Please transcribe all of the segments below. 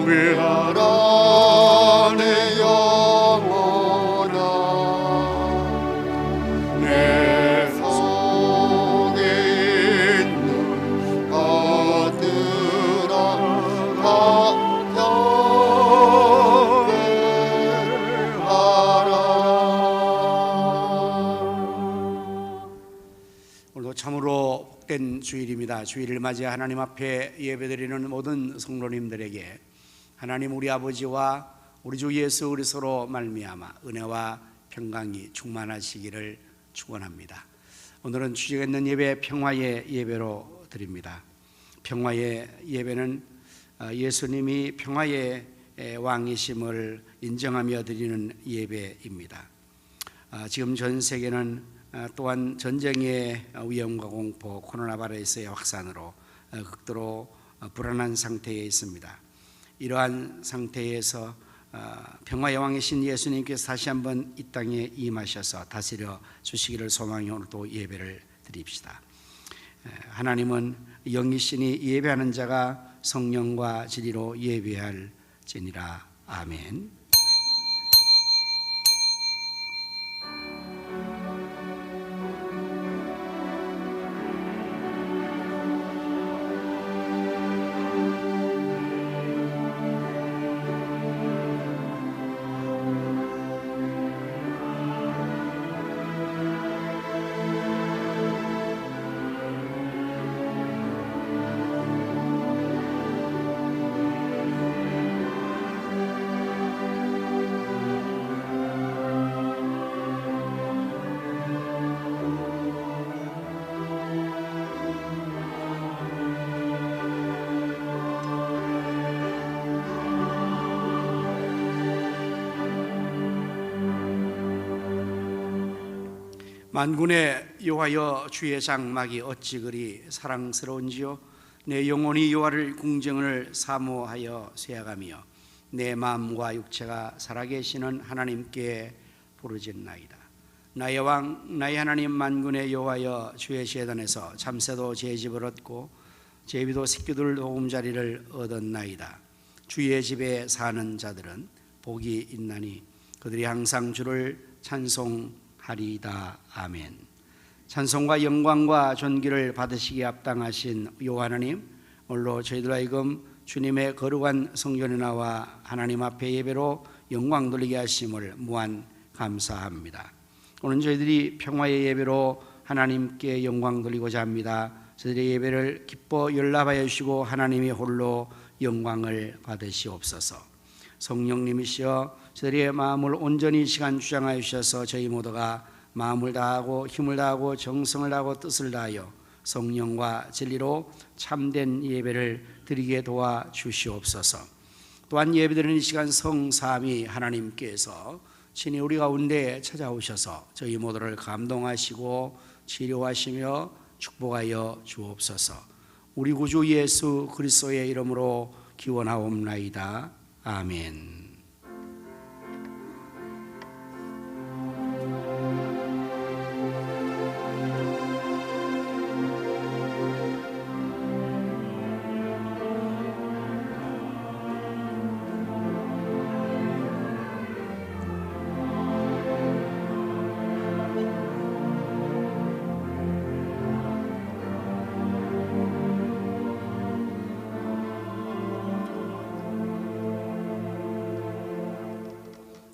예배하라 내 영혼아 내 속에 있는 것들아 다 경배하라. 오늘도 참으로 복된 주일입니다. 주일을 맞이해 하나님 앞에 예배드리는 모든 성도님들에게 하나님 우리 아버지와 우리 주 예수 그리스도로 말미암아 은혜와 평강이 충만하시기를 축원합니다. 오늘은 주제가 있는 예배 평화의 예배로 드립니다. 평화의 예배는 예수님이 평화의 왕이심을 인정하며 드리는 예배입니다. 지금 전 세계는 또한 전쟁의 위험과 공포, 코로나 바이러스의 확산으로 극도로 불안한 상태에 있습니다. 이러한 상태에서 평화의 왕이신 예수님께서 다시 한번 이 땅에 임하셔서 다스려 주시기를 소망해 오늘도 예배를 드립시다. 하나님은 영이시니 예배하는 자가 성령과 진리로 예배할지니라. 아멘. 만군의 여호와여 주의 장막이 어찌 그리 사랑스러운지요. 내 영혼이 여호와를 궁정을 사모하여 쇠약하며 내 마음과 육체가 살아계시는 하나님께 부르짖나이다. 나의 왕 나의 하나님 만군의 여호와여 주의 제단에서 참새도 제 집을 얻고 제비도 새끼들 보금자리를 얻었나이다. 주의 집에 사는 자들은 복이 있나니 그들이 항상 주를 찬송하리이다. 아멘. 찬송과 영광과 존귀를 받으시기에 합당하신 여호와 하나님, 오늘로 저희들 하여금 주님의 거룩한 성전에 나와 하나님 앞에 예배로 영광 돌리게 하심을 무한 감사합니다. 오늘 저희들이 평화의 예배로 하나님께 영광 돌리고자 합니다. 저희들의 예배를 기뻐 연락하여 주시고 하나님이 홀로 영광을 받으시옵소서. 성령님이시여 저희의 마음을 온전히 시간 주장하여 주셔서 저희 모두가 마음을 다하고 힘을 다하고 정성을 다하고 뜻을 다하여 성령과 진리로 참된 예배를 드리게 도와주시옵소서. 또한 예배드리는 이 시간 성삼위 하나님께서 친히 우리 가운데 찾아오셔서 저희 모두를 감동하시고 치료하시며 축복하여 주옵소서. 우리 구주 예수 그리스도의 이름으로 기원하옵나이다. 아멘.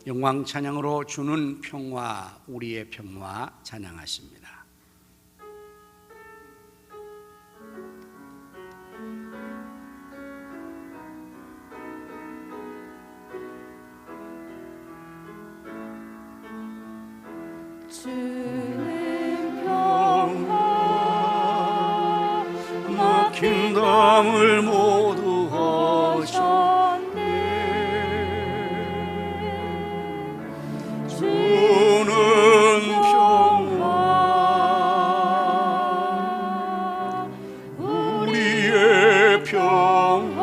영광 찬양으로 주는 평화 우리의 평화 찬양하십니다. 주는 평화 막힌 담을 모두 하셨네. 주는 평화 우리의 평화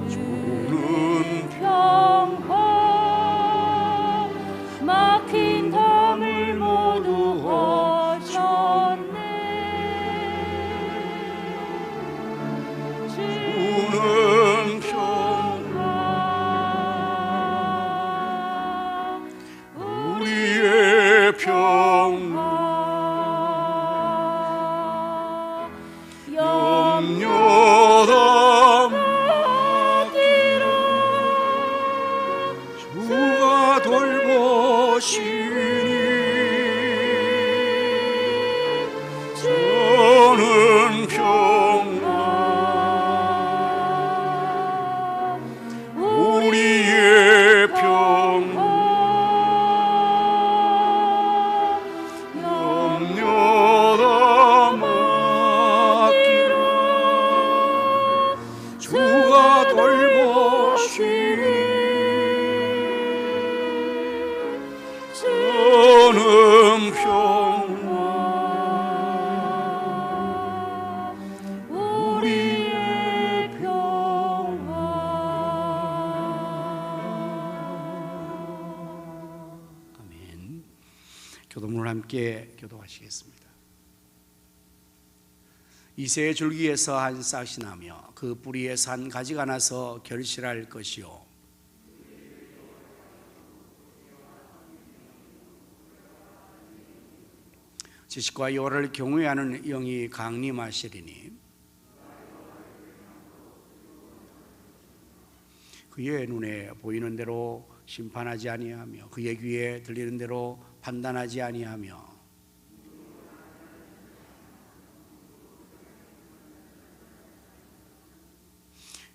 주는 평화 막힌 담을 모두 하셨네. 염려다 맡기라. 주가 돌보시니 저는 평안, 우리의 평안, 염려다 맡기라. 주가 돌보시니 저는 평안, 우리의 평안. 아멘. 교도문을 함께 교도하시겠습니다. 이새의 줄기에서 한 싹이 나며 그 뿌리에서 한 가지가 나서 결실할 것이요 지식과 여호와를 경외하는 영이 강림하시리니 그의 눈에 보이는 대로 심판하지 아니하며 그의 귀에 들리는 대로 판단하지 아니하며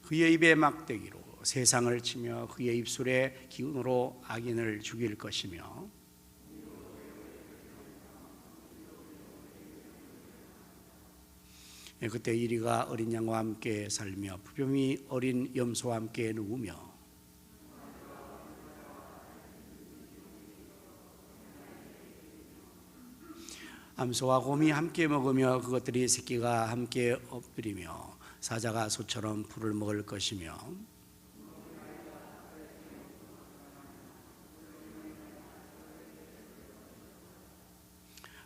그의 입에 막대기로 세상을 치며 그의 입술에 기운으로 악인을 죽일 것이며 그때 이리가 어린 양과 함께 살며 부뼘이 어린 염소와 함께 누우며 암소와 곰이 함께 먹으며 그것들이 새끼가 함께 엎드리며 사자가 소처럼 풀을 먹을 것이며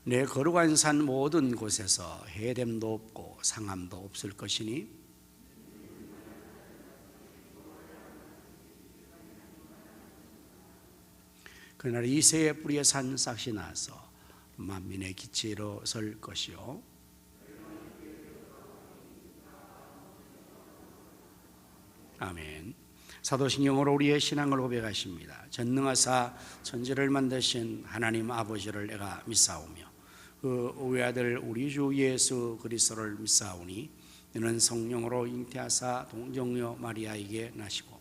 내 거룩한 산 모든 곳에서 해됨도 없고 상함도 없을 것이니 그날 이새의 뿌리에 산 싹이 나서 만민의 기치로 설 것이요 아멘. 사도신경으로 우리의 신앙을 고백하십니다. 전능하사 천지를 만드신 하나님 아버지를 내가 믿사오며 그 외아들 우리 주 예수 그리스도를 믿사오니 이는 성령으로 잉태하사 동정녀 마리아에게 나시고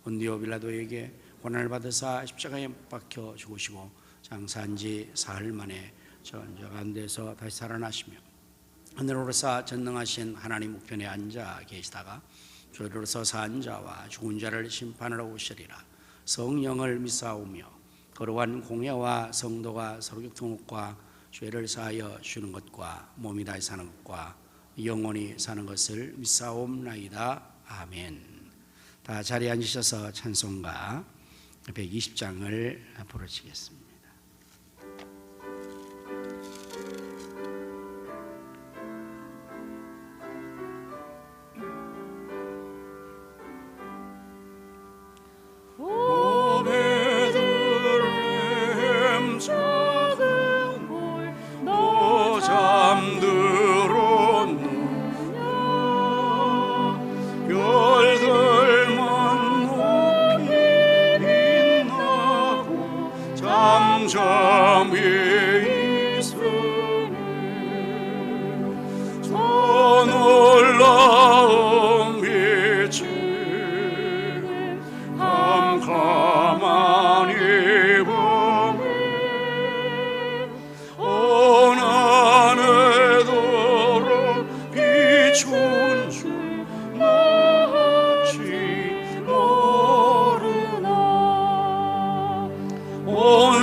본디오 빌라도에게 고난을 받으사 십자가에 못 박혀 죽으시고 장사한 지 사흘 만에 전적 가운데서 다시 살아나시며 하늘로 오르사 전능하신 하나님 우편에 앉아 계시다가 저리로 서사한 자와 죽은 자를 심판하러 오시리라. 성령을 믿사오며 거룩한 공예와 성도가 서로 교통과 죄를 사하여 주는 것과 몸이 다시 사는 것과 영원히 사는 것을 믿사옵나이다. 아멘. 다 자리에 앉으셔서 찬송가 120장을 부르시겠습니다.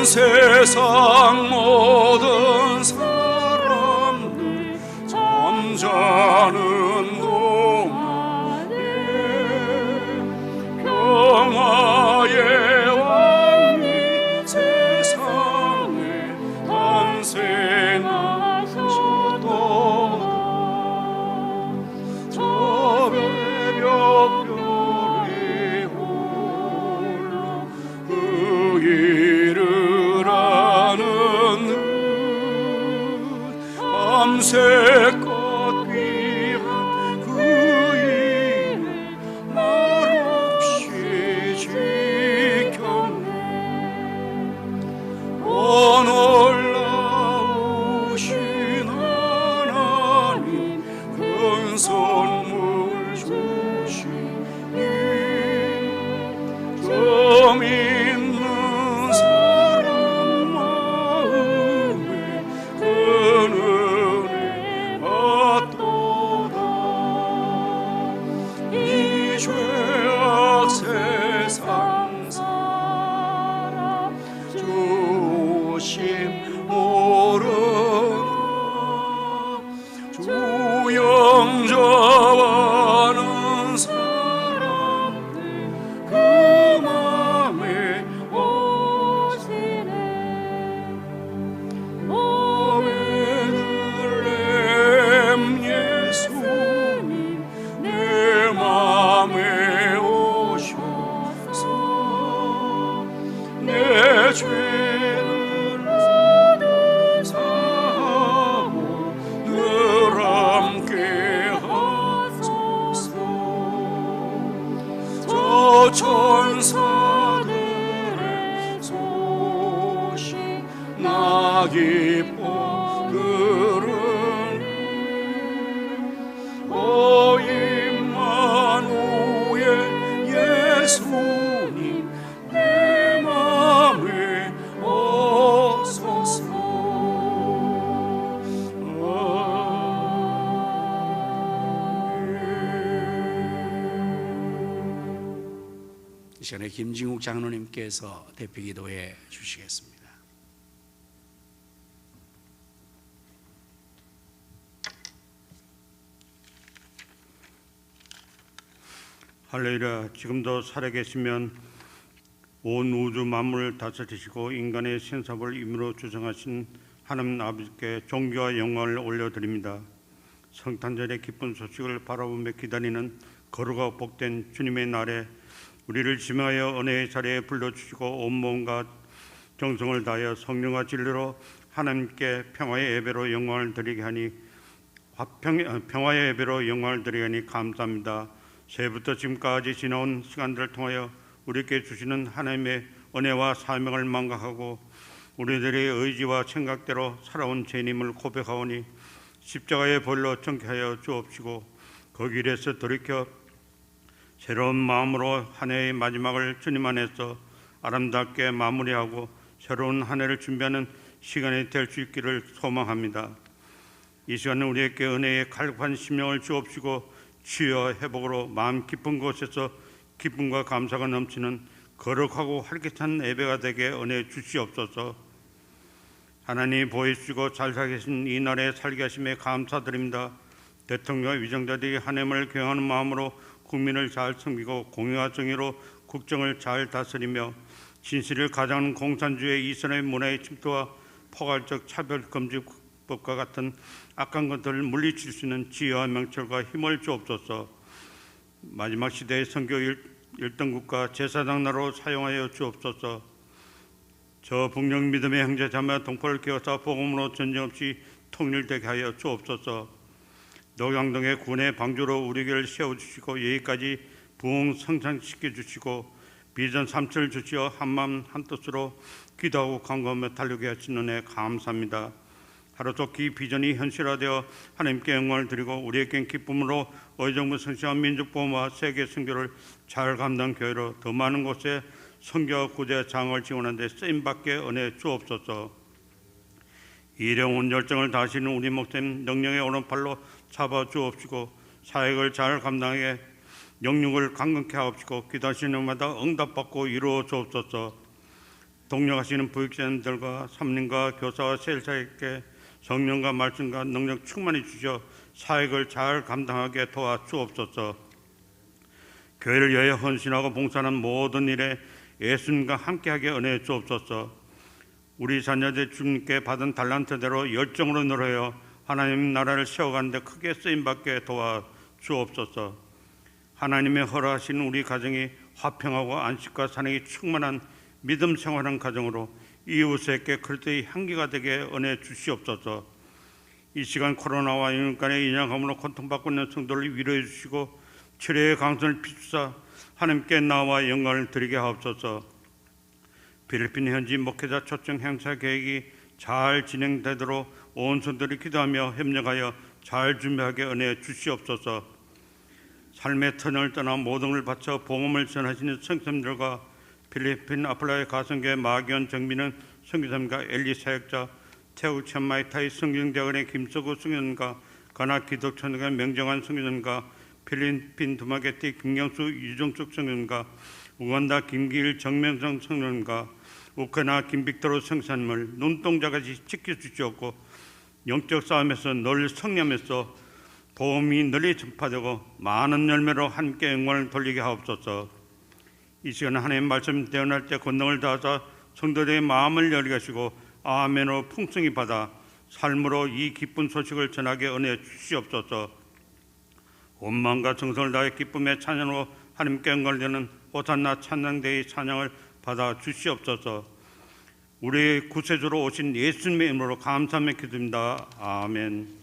세상 모든 사람들 잠자는 동안에 평화의 왕이 세상에 탄생하셨도다. 저 배벽별에 홀로 그 일을 아는 큰 선물 주시니 정 있는 사람 마음에 큰 은혜 받도다. 이 죄악 세상 사람 조심 모르나 주 영접하는 사람들 그 맘에 오시네. 오 베들레헴 예수님 내 맘에 오셔서 내 죄를 모두 사하고 늘 함께 하소서. 저 천사들의 소식 나 기뻐 들으니 오 임마누엘 예수님 내 맘에 오소서. 이 시간에 김진국 장로님께서 대표기도해 주시겠습니다. 할렐루야. 지금도 살아계시면 온 우주 만물을 다스리시고 인간의 신섭을 임으로 주장하신 하나님 아버지께 존귀와 영광을 올려드립니다. 성탄절의 기쁜 소식을 바라보며 기다리는 거룩하고 복된 주님의 날에 우리를 지명하여 은혜의 자리에 불러주시고 온몸과 정성을 다하여 성령과 진리로 하나님께 평화의 예배로 영광을 드리게 하니 평화의 예배로 영광을 드리게 하니 감사합니다. 새해부터 지금까지 지나온 시간들을 통하여 우리에게 주시는 하나님의 은혜와 사명을 망각하고 우리들의 의지와 생각대로 살아온 죄님을 고백하오니 십자가의 벌로 정케하여 주옵시고 그 길에서 돌이켜 새로운 마음으로 한 해의 마지막을 주님 안에서 아름답게 마무리하고 새로운 한 해를 준비하는 시간이 될 수 있기를 소망합니다. 이 시간은 우리에게 은혜의 갈급한 심령을 주옵시고 치유와 회복으로 마음 깊은 곳에서 기쁨과 감사가 넘치는 거룩하고 활기찬 예배가 되게 은혜 주시옵소서. 하나님 보이시고 잘 살계신 이 날에 살게 하심에 감사드립니다. 대통령과 위정자들이 하나님을 경외하는 마음으로 국민을 잘 섬기고 공의와 정의로 국정을 잘 다스리며 진실을 가장하는 공산주의 이스라엘 문화의 침투와 포괄적 차별금지법과 같은 악한 것들을 물리칠 수 있는 지혜와 명철과 힘을 주옵소서. 마지막 시대의 선교 1등 국가 제사장 나라로 사용하여 주옵소서. 저 북녘 믿음의 형제자매 동포를 깨워서 복음으로 전쟁 없이 통일되게 하여 주옵소서. 노량동의 군의 방주로 우리에게 세워주시고 여기까지 부흥 성장시켜 주시고 비전 3철 주시어 한마음 한뜻으로 기도하고 간구하며 달려게 하시는 은혜 감사합니다. 하루속히 비전이 현실화되어 하나님께 영광을 드리고 우리에겐 기쁨으로 의정부 성취와 민족보호와 세계 선교를 잘 감당 교회로 더 많은 곳에 선교와 구제 장을 지원하는 데 쓰임받게 은혜 주옵소서. 일용운 열정을 다하시는 우리 목사님 능력의 오른팔로 잡아 주옵시고 사역을 잘 감당하게 영육을 강건케 하옵시고 기도하시는 날마다 응답받고 이루어 주옵소서. 동력하시는 부육자님들과 삼림과 교사와 세일사에게 성령과 말씀과 능력 충만히 주셔 사역을 잘 감당하게 도와 주옵소서. 교회를 위하여 헌신하고 봉사하는 모든 일에 예수님과 함께하게 은혜 주옵소서. 우리 자녀들 주님께 받은 달란트대로 열정으로 노력하여 하나님 나라를 세워가는 데 크게 쓰임받게 도와 주옵소서. 하나님의 허락하신 우리 가정이 화평하고 안식과 사랑이 충만한 믿음 생활하는 가정으로 이웃에게 그리스도의 향기가 되게 은혜 주시옵소서. 이 시간 코로나와 인간의 인양함으로 고통받고 있는 성도를 위로해 주시고 치료의 강선을 비추사 하나님께 나와 영광을 드리게 하옵소서. 필리핀 현지 목회자 초청 행사 계획이 잘 진행되도록 온 성도들이 기도하며 협력하여 잘 준비하게 은혜 주시옵소서. 삶의 터전을 떠나 모든 걸 바쳐 복음을 전하시는 성도님들과 필리핀 아플라의 가성교회 마기원 정민은 선교사님과 엘리 사역자, 태국 치안마이타이 성경대학원의 김서구 성교사님과 가나 기독천교회 명정환 성교사님과 필리핀 두마게티 김경수 유정숙 성교사님과 우간다 김기일 정명성 성교사님과 우크라이나 김빅토르 성사님을 눈동자같이 지켜주시옵고 영적 싸움에서 늘 승리하면서 복음이 널리 전파되고 많은 열매로 함께 영광을 돌리게 하옵소서. 이 시간 하나님의 말씀 대언할 때 권능을 다하사 성도들의 마음을 열게 하시고 아멘으로 풍성히 받아 삶으로 이 기쁜 소식을 전하게 은혜 주시옵소서. 온 마음과 정성을 다해 기쁨의 찬양으로 하나님께 영광을 드리는 호산나 찬양대의 찬양을 받아 주시옵소서. 우리의 구세주로 오신 예수님의 이름으로 감사하며 기도합니다. 아멘.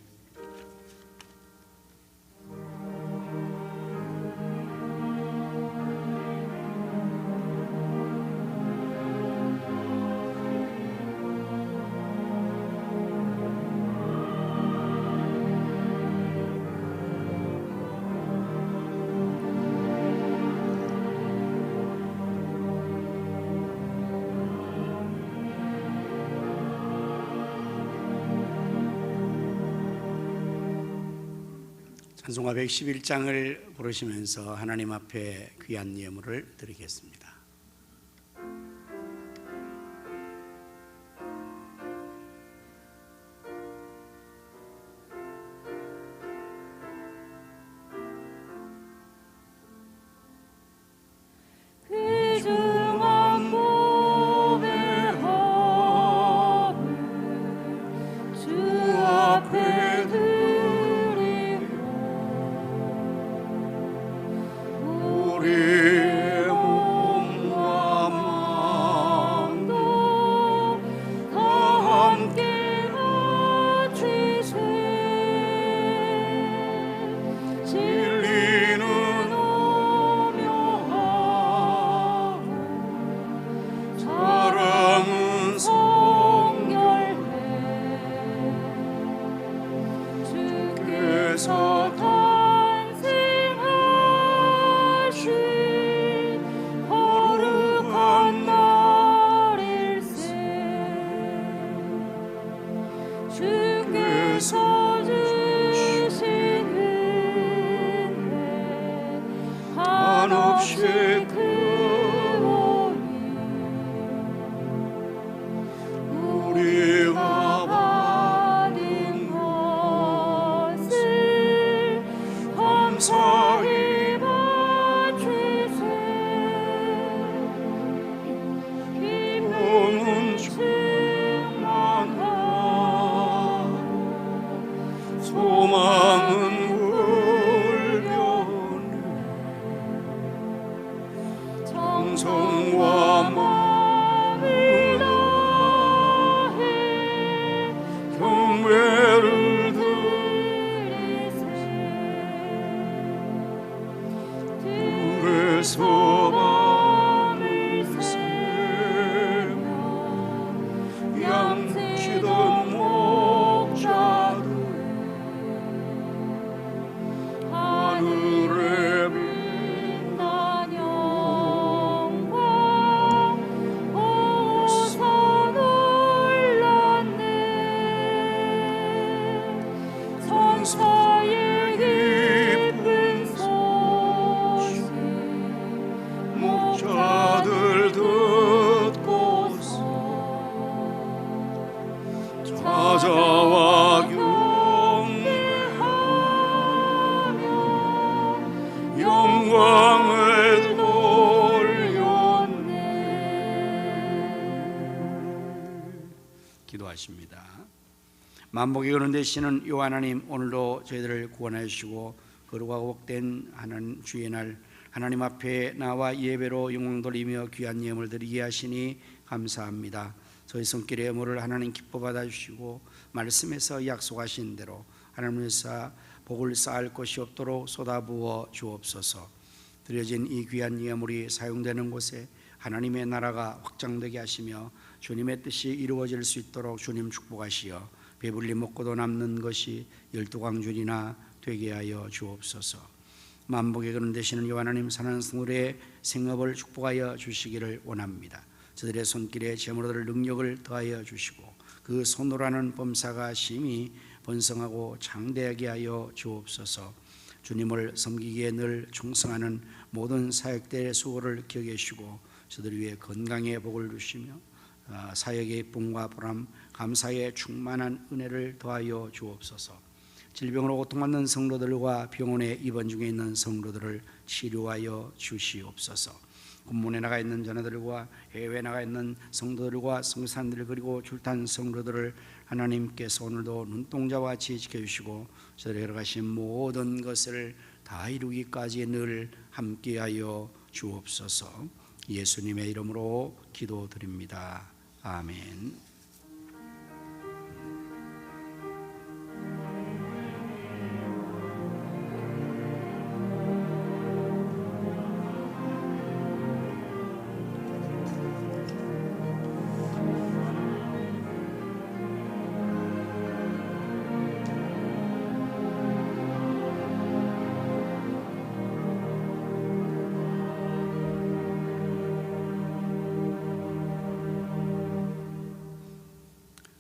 찬송가 111장을 부르시면서 하나님 앞에 귀한 예물을 드리겠습니다. 기도하십니다. 만복의 근원 되시는 요 하나님, 오늘도 저희들을 구원해 주시고 거룩하고 복된 하나님 주의 날 하나님 앞에 나와 예배로 영광 돌리며 귀한 예물을 드리게 하시니 감사합니다. 저희 손길의 예물을 하나님 기뻐 받아주시고 말씀에서 약속하신 대로 하나님께서 복을 쌓을 것이 없도록 쏟아부어 주옵소서. 드려진 이 귀한 예물이 사용되는 곳에 하나님의 나라가 확장되게 하시며 주님의 뜻이 이루어질 수 있도록 주님 축복하시어 배불리 먹고도 남는 것이 12광줄이나 되게 하여 주옵소서. 만복의 근원 되시는 여호와 하나님, 사는 성도의 생업을 축복하여 주시기를 원합니다. 저들의 손길에 제물을 얻을 능력을 더하여 주시고 그 손으로 하는 범사가 심히 번성하고 장대하게 하여 주옵소서. 주님을 섬기기에 늘 충성하는 모든 사역들의 수고를 기억해 주시고 저들 위해 건강의 복을 주시며 사역의 쁨과 보람, 감사의 충만한 은혜를 더하여 주옵소서. 질병으로 고통받는 성도들과 병원에 입원 중에 있는 성도들을 치료하여 주시옵소서. 군문에 나가 있는 자녀들과 해외에 나가 있는 성도들과 성산들 그리고 줄탄 성도들을 하나님께서 오늘도 눈동자와 같이 지켜주시고 저들에게 가신 모든 것을 다 이루기까지 늘 함께하여 주옵소서. 예수님의 이름으로 기도드립니다. 아멘.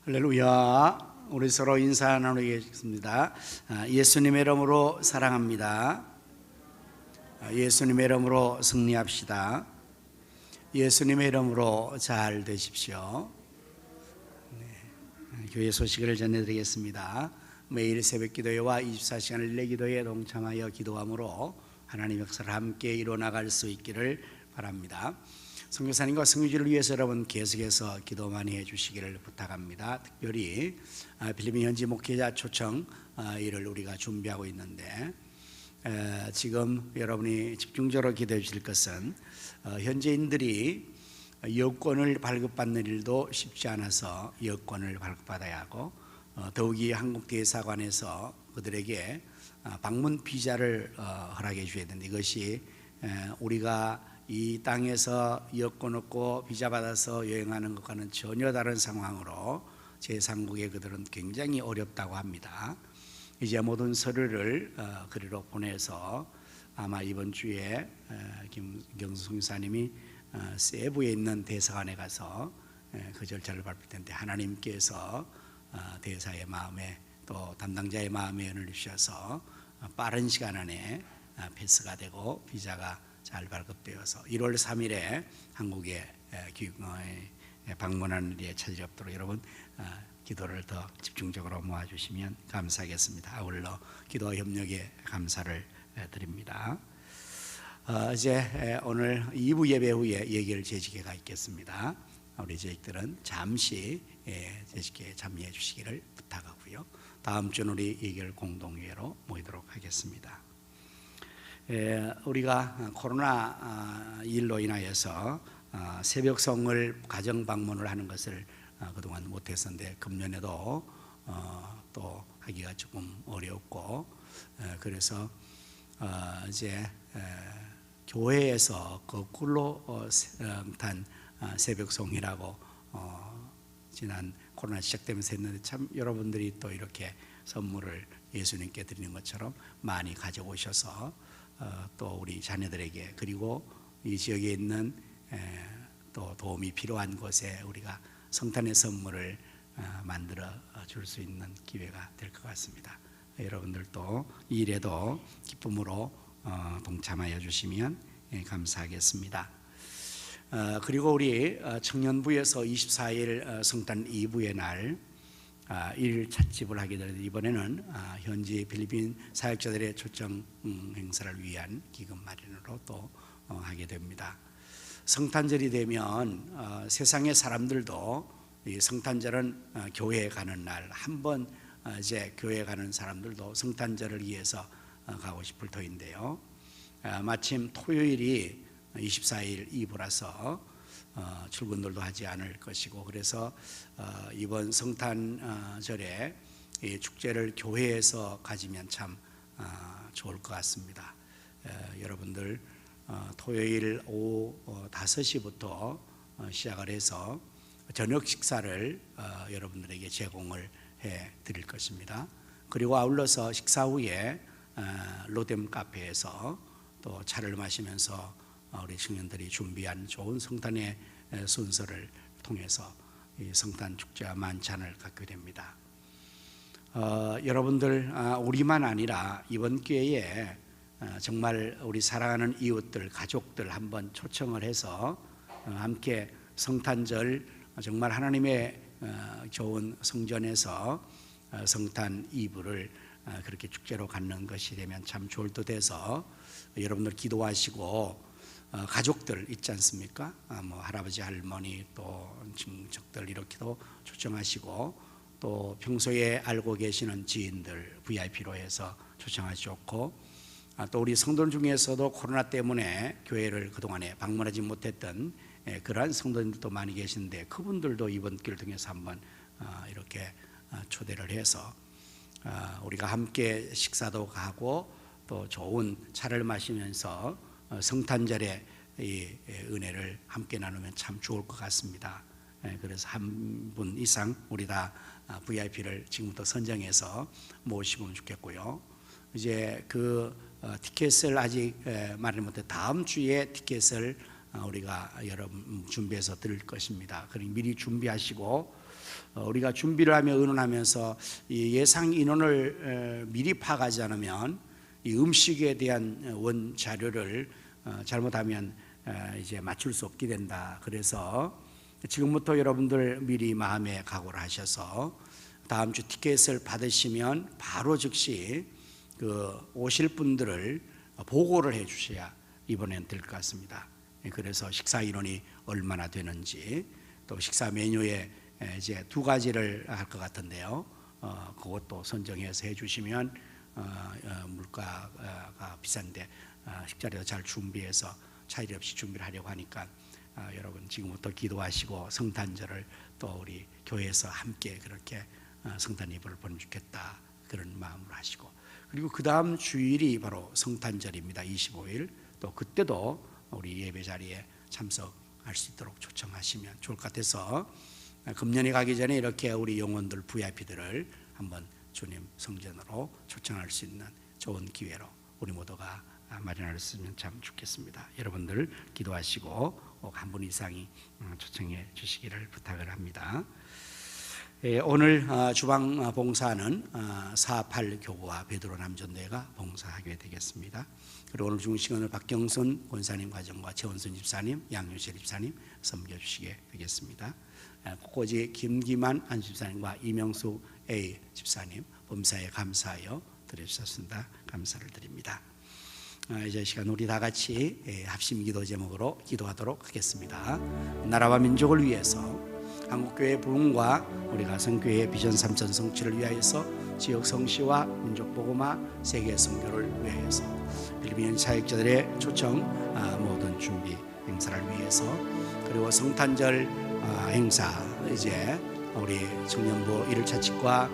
할렐루야. 우리 서로 인사 나누겠습니다. 예수님의 이름으로 사랑합니다. 예수님의 이름으로 승리합시다. 예수님의 이름으로 잘 되십시오. 교회 소식을 전해드리겠습니다. 매일 새벽 기도회와 24시간 릴레이 기도에 동참하여 기도함으로 하나님의 역사를 함께 이뤄나갈 수 있기를 바랍니다. 선교사님과 성교지를 위해서 여러분 계속해서 기도 많이 해주시기를 부탁합니다. 특별히 필리핀 현지 목회자 초청 일을 우리가 준비하고 있는데 지금 여러분이 집중적으로 기도해 주실 것은 현지인들이 여권을 발급받는 일도 쉽지 않아서 여권을 발급받아야 하고 더욱이 한국 대사관에서 그들에게 방문 비자를 허락해 줘야 되는데 이것이 우리가 이 땅에서 여권 얻고 비자 받아서 여행하는 것과는 전혀 다른 상황으로 제3국에 그들은 굉장히 어렵다고 합니다. 이제 모든 서류를 그리로 보내서 아마 이번 주에 김경수 선교사님이 세부에 있는 대사관에 가서 그 절차를 밟을 텐데 하나님께서 대사의 마음에 또 담당자의 마음에 연을 주셔서 빠른 시간 안에 패스가 되고 비자가 잘 발급되어서 1월 3일에 한국에 방문하는 일에 차질이 없도록 여러분 기도를 더 집중적으로 모아주시면 감사하겠습니다. 아울러 기도와 협력에 감사를 드립니다. 이제 오늘 2부 예배 후에 예결 재직회가 있겠습니다. 우리 재직들은 잠시 재직회에 참여해 주시기를 부탁하고요. 다음 주는 우리 예결 공동회로 모이도록 하겠습니다. 우리가 코로나 일로 인하여서 새벽성을 가정 방문을 하는 것을 그동안 못했었는데 금년에도 또 하기가 조금 어렵고 그래서 이제 교회에서 거꾸로 탄 새벽송이라고 지난 코로나 시작되면서 했는데 참 여러분들이 또 이렇게 선물을 예수님께 드리는 것처럼 많이 가져오셔서 또 우리 자녀들에게 그리고 이 지역에 있는 또 도움이 필요한 곳에 우리가 성탄의 선물을 만들어 줄 수 있는 기회가 될 것 같습니다. 여러분들도 이 일에도 기쁨으로 동참하여 주시면 감사하겠습니다. 그리고 우리 청년부에서 24일 성탄 2부의 날 일 찻집을 하게 되는데 이번에는 현지 필리핀 사역자들의 초청 행사를 위한 기금 마련으로 또 하게 됩니다. 성탄절이 되면 세상의 사람들도 이 성탄절은 교회에 가는 날 한 번 이제 교회에 가는 사람들도 성탄절을 위해서 가고 싶을 터인데요. 마침 토요일이 24일 이브라서 출근들도 하지 않을 것이고 그래서 이번 성탄절에 이 축제를 교회에서 가지면 참 좋을 것 같습니다. 여러분들 토요일 오후 5시부터 시작을 해서 저녁 식사를 여러분들에게 제공을 드릴 것입니다. 그리고 아울러서 식사 후에 로뎀 카페에서 또 차를 마시면서 우리 청년들이 준비한 좋은 성탄의 순서를 통해서 이 성탄 축제와 만찬을 갖게 됩니다. 여러분들 우리만 아니라 이번 기회에 정말 우리 사랑하는 이웃들, 가족들 한번 초청을 해서 함께 성탄절 정말 하나님의 좋은 성전에서 성탄 이브를 그렇게 축제로 갖는 것이 되면 참 좋을 듯 해서 여러분들 기도하시고 가족들 있지 않습니까? 뭐 할아버지 할머니 또 친척들 이렇게도 초청하시고 또 평소에 알고 계시는 지인들 VIP로 해서 초청하시 좋고 또 우리 성도들 중에서도 코로나 때문에 교회를 그동안에 방문하지 못했던 그러한 성도님들도 많이 계신데 그분들도 이번 기회를 통해서 한번 이렇게 초대를 해서 우리가 함께 식사도 가고 또 좋은 차를 마시면서 성탄절의 이 은혜를 함께 나누면 참 좋을 것 같습니다. 그래서 한 분 이상 우리 다 VIP를 지금부터 선정해서 모시면 좋겠고요. 이제 그 티켓을 아직 말을 못해 다음 주에 티켓을 우리가 여러분 준비해서 드릴 것입니다. 그러니 미리 준비하시고 우리가 준비를 하며 의논하면서 이 예상 인원을 미리 파악하지 않으면 이 음식에 대한 원 자료를 잘못하면 이제 맞출 수 없게 된다. 그래서 지금부터 여러분들 미리 마음에 각오를 하셔서 다음 주 티켓을 받으시면 바로 즉시 그 오실 분들을 보고를 해 주셔야 이번엔 될 것 같습니다. 그래서 식사 인원이 얼마나 되는지 또 식사 메뉴에 이제 두 가지를 할 것 같은데요. 그것도 선정해서 해주시면 물가가 비싼데 식자리도 잘 준비해서 차질 없이 준비를 하려고 하니까 여러분 지금부터 기도하시고 성탄절을 또 우리 교회에서 함께 그렇게 성탄 예배를 보내면 좋겠다 그런 마음으로 하시고 그리고 그 다음 주일이 바로 성탄절입니다. 25일 또 그때도 우리 예배 자리에 참석할 수 있도록 초청하시면 좋을 것 같아서 금년에 가기 전에 이렇게 우리 영혼들 VIP들을 한번 주님 성전으로 초청할 수 있는 좋은 기회로 우리 모두가 마련했으면 참 좋겠습니다. 여러분들 기도하시고 꼭 한 분 이상이 초청해 주시기를 부탁을 합니다. 오늘 주방 봉사는 4.8 교구와 베드로 남전대가 봉사하게 되겠습니다. 그리고 오늘 중식은 박경순 권사님 과정과 최원순 집사님, 양효실 집사님 섬겨주시게 되겠습니다. 꽃꽂이 김기만 안 집사님과 이명수 A 집사님 범사에 감사하여 드려주셨습니다. 감사를 드립니다. 이제 시간 우리 다 같이 합심 기도 제목으로 기도하도록 하겠습니다. 나라와 민족을 위해서 한국교회 부흥과 우리 가성교회의 비전 3천 성취를 위하여서 지역 성시와 민족 복음화 세계 선교를 위하여서 필리핀 사역자들의 초청 모든 준비 행사를 위해서 그리고 성탄절 행사 이제 우리 청년부 1차 측과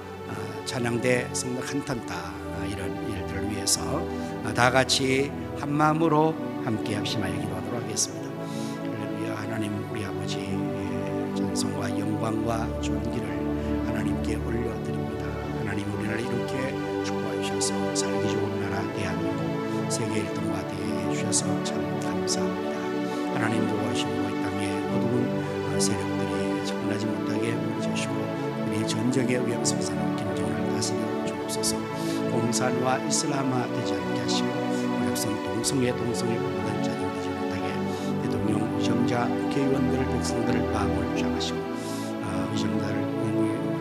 찬양대 성당 한탄타 이런 일들을 위해서 다 같이 한 마음으로 함께 합심하여 기도하도록 하겠습니다. 할렐루야. 하나님 우리 아버지 찬송과 영광과 존귀를 하나님께 올려드립니다. 하나님 우리를 이렇게 축복해 주셔서 살기 좋은 나라 대한민국 세계 1등과 되게 해주셔서 참 감사합니다. 하나님 도와주시고 이 땅에 어두운 세력들이 접근하지 못하게 해주시고 우리 전적의 위험성사는 김정을 다스려 주옵소서. 공산화 이슬람화 되지 않게 하시고 백성 동성애 모든 자들 되지 못하게 대통령 의정자 국회의원들 백성들을 마음을 주장하시고 의정자를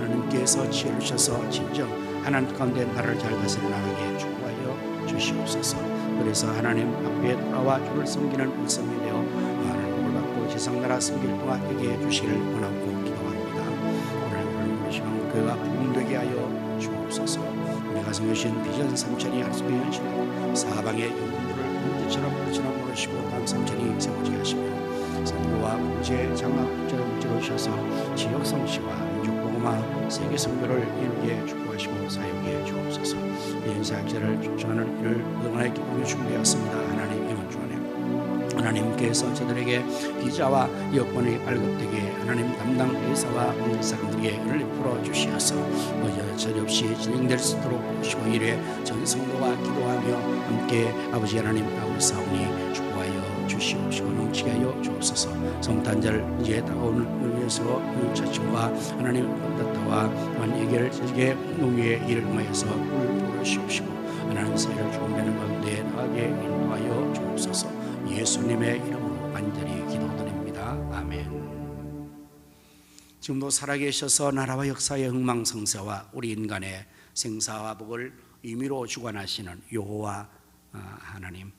하나님께서 지혜를 주셔서 진정 하나님 가운데 나라를 잘 다스려 나가게 축복하여 주시옵소서. 그래서 하나님 앞에 돌아와 주를 섬기는 일성이 되어 하나님 복을 받고 지상나라 섬길 동안 되게 해주시기를 원하고 기도합니다. 오늘 시간 교회가 부흥되게 하여 주옵소서. 우리가 섬기신 비전 3천이 약속의 현실하고 사방의 영혼들을 문제처럼 그렇처럼 모르시고 다음 3천이 세워지게 하시며 선교와 국제 장학 국제를 문제로 주셔서 지역 성시와 민족 복음화 세계 선교를 이루게 축복하시고 사용해 주옵소서. 인사학자를 초청하는 일을 그동안에 기쁘게 준비하였습니다. 하나님 영원 주 안에 하나님 하나님께서 저들에게 비자와 여권이 발급되게 하나님 담당 회사와 사람들에게 은혜를 풀어 주시어서 저없이 진행될 수 있도록 보시고 이래 전 성도가 기도하며 함께 아버지 하나님 나오사오니 축복하여 주시옵시고 넘치게 하여 주옵소서. 성탄절 이제 다가오는 위해서 자친과 하나님 건다타와 만에게를 저에게 농의의 일을 통하여서 꿀 부으시옵시고 하나님 세를 주옵되는 가운데 나가게 인도하여 주옵소서. 예수님의 이름으로 간절히 기도드립니다. 아멘. 지금도 살아계셔서 나라와 역사의 흥망성쇠와 우리 인간의 생사와 복을 임의로 주관하시는 여호와 하나님,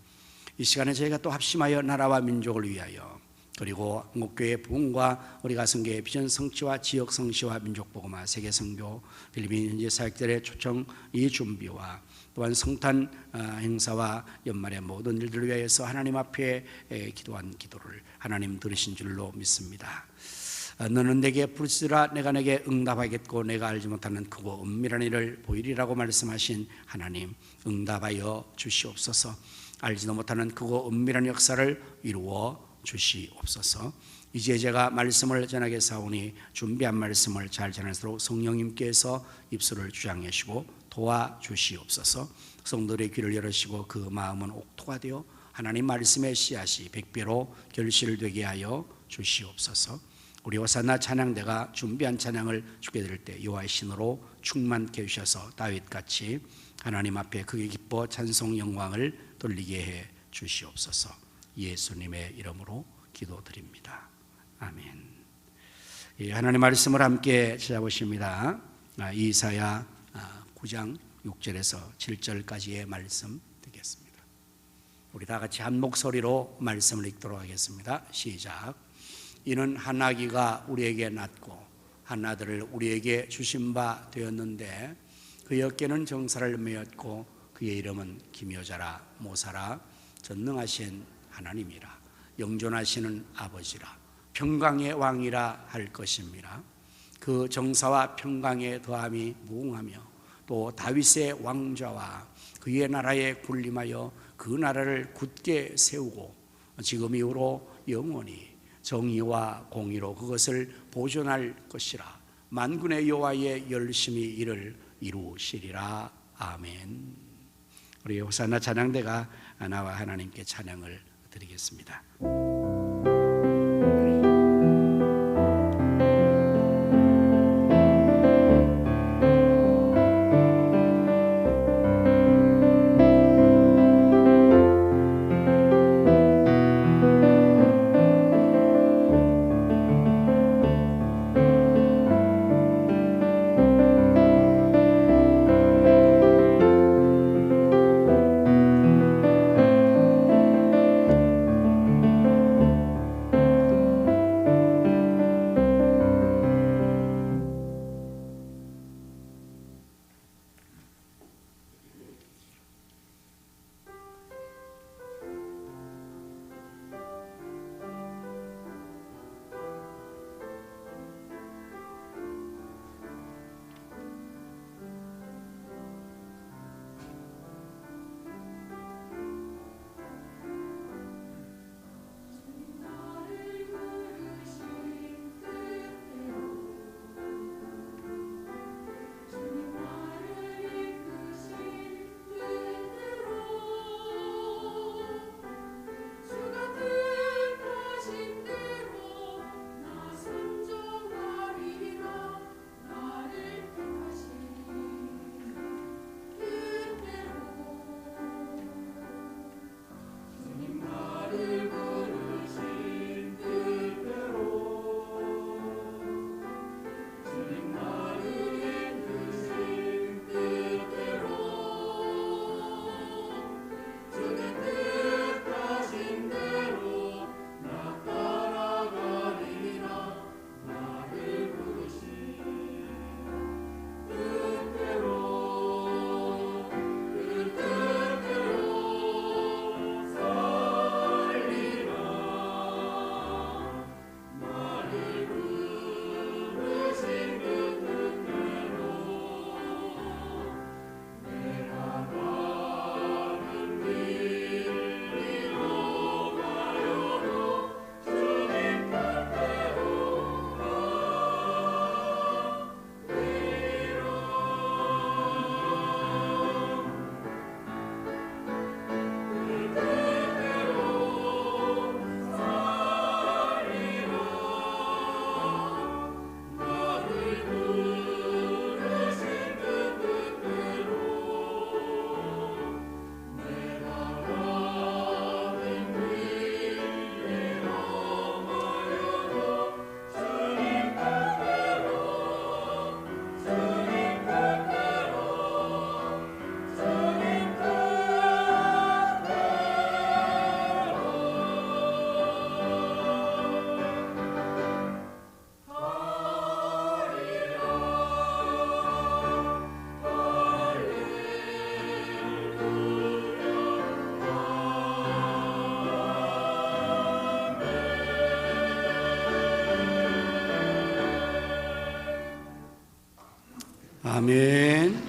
이 시간에 저희가 또 합심하여 나라와 민족을 위하여 그리고 한국교회 부흥과 우리 가성교회 비전 성취와 지역 성취와 민족 복음화 세계 선교 필리핀 현지 사역들의 초청 이 준비와 또한 성탄 행사와 연말의 모든 일들을 위하여서 하나님 앞에 기도한 기도를 하나님 들으신 줄로 믿습니다. 너는 내게 부르시라 내가 내게 응답하겠고 내가 알지 못하는 크고 은밀한 일을 보이리라고 말씀하신 하나님, 응답하여 주시옵소서. 알지도 못하는 크고 은밀한 역사를 이루어 주시옵소서. 이제 제가 말씀을 전하게 사오니 준비한 말씀을 잘 전할수록 성령님께서 입술을 주장해 주시고 도와주시옵소서. 성도들의 귀를 열으시고 그 마음은 옥토가 되어 하나님 말씀의 씨앗이 백배로 결실되게 하여 주시옵소서. 우리 호산나 찬양대가 준비한 찬양을 주게 될 때 여호와의 신으로 충만케 해주셔서 다윗같이 하나님 앞에 크게 기뻐 찬송 영광을 돌리게 해 주시옵소서. 예수님의 이름으로 기도드립니다. 아멘. 하나님 말씀을 함께 찾아보십니다. 이사야 9장 6절에서 7절까지의 말씀 듣겠습니다. 우리 다 같이 한 목소리로 말씀을 읽도록 하겠습니다. 시작. 이는 한 아기가 우리에게 낳고 한 아들을 우리에게 주신 바 되었는데 그의 어깨는 정사를 메었고 그의 이름은 기묘자라 모사라 전능하신 하나님이라 영존하시는 아버지라 평강의 왕이라 할 것입니다. 그 정사와 평강의 더함이 무궁하며 또 다윗의 왕좌와 그의 나라에 군림하여 그 나라를 굳게 세우고 지금 이후로 영원히 정의와 공의로 그것을 보존할 것이라. 만군의 여호와의 열심히 이를 이루시리라. 아멘. 우리 호산나 찬양대가 나와 하나님께 찬양을 드리겠습니다. 아멘.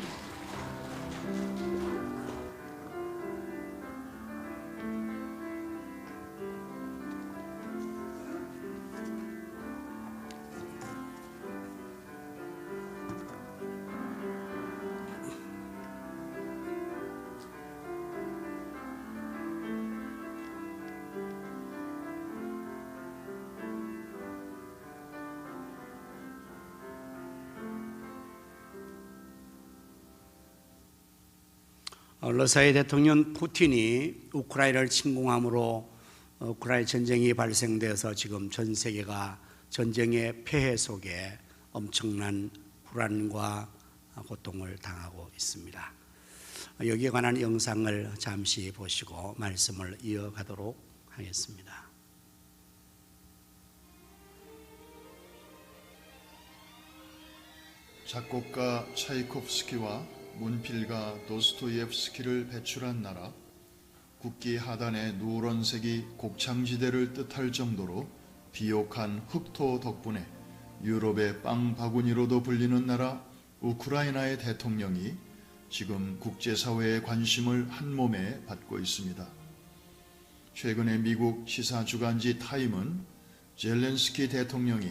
러시아의 대통령 푸틴이 우크라이나를 침공함으로 우크라이나 전쟁이 발생되어서 지금 전 세계가 전쟁의 폐해 속에 엄청난 불안과 고통을 당하고 있습니다. 여기에 관한 영상을 잠시 보시고 말씀을 이어가도록 하겠습니다. 작곡가 차이콥스키와 문필가 도스토옙스키를 배출한 나라, 국기 하단의 누런색이 곡창지대를 뜻할 정도로 비옥한 흑토 덕분에 유럽의 빵 바구니로도 불리는 나라 우크라이나의 대통령이 지금 국제사회의 관심을 한몸에 받고 있습니다. 최근에 미국 시사주간지 타임은 젤렌스키 대통령이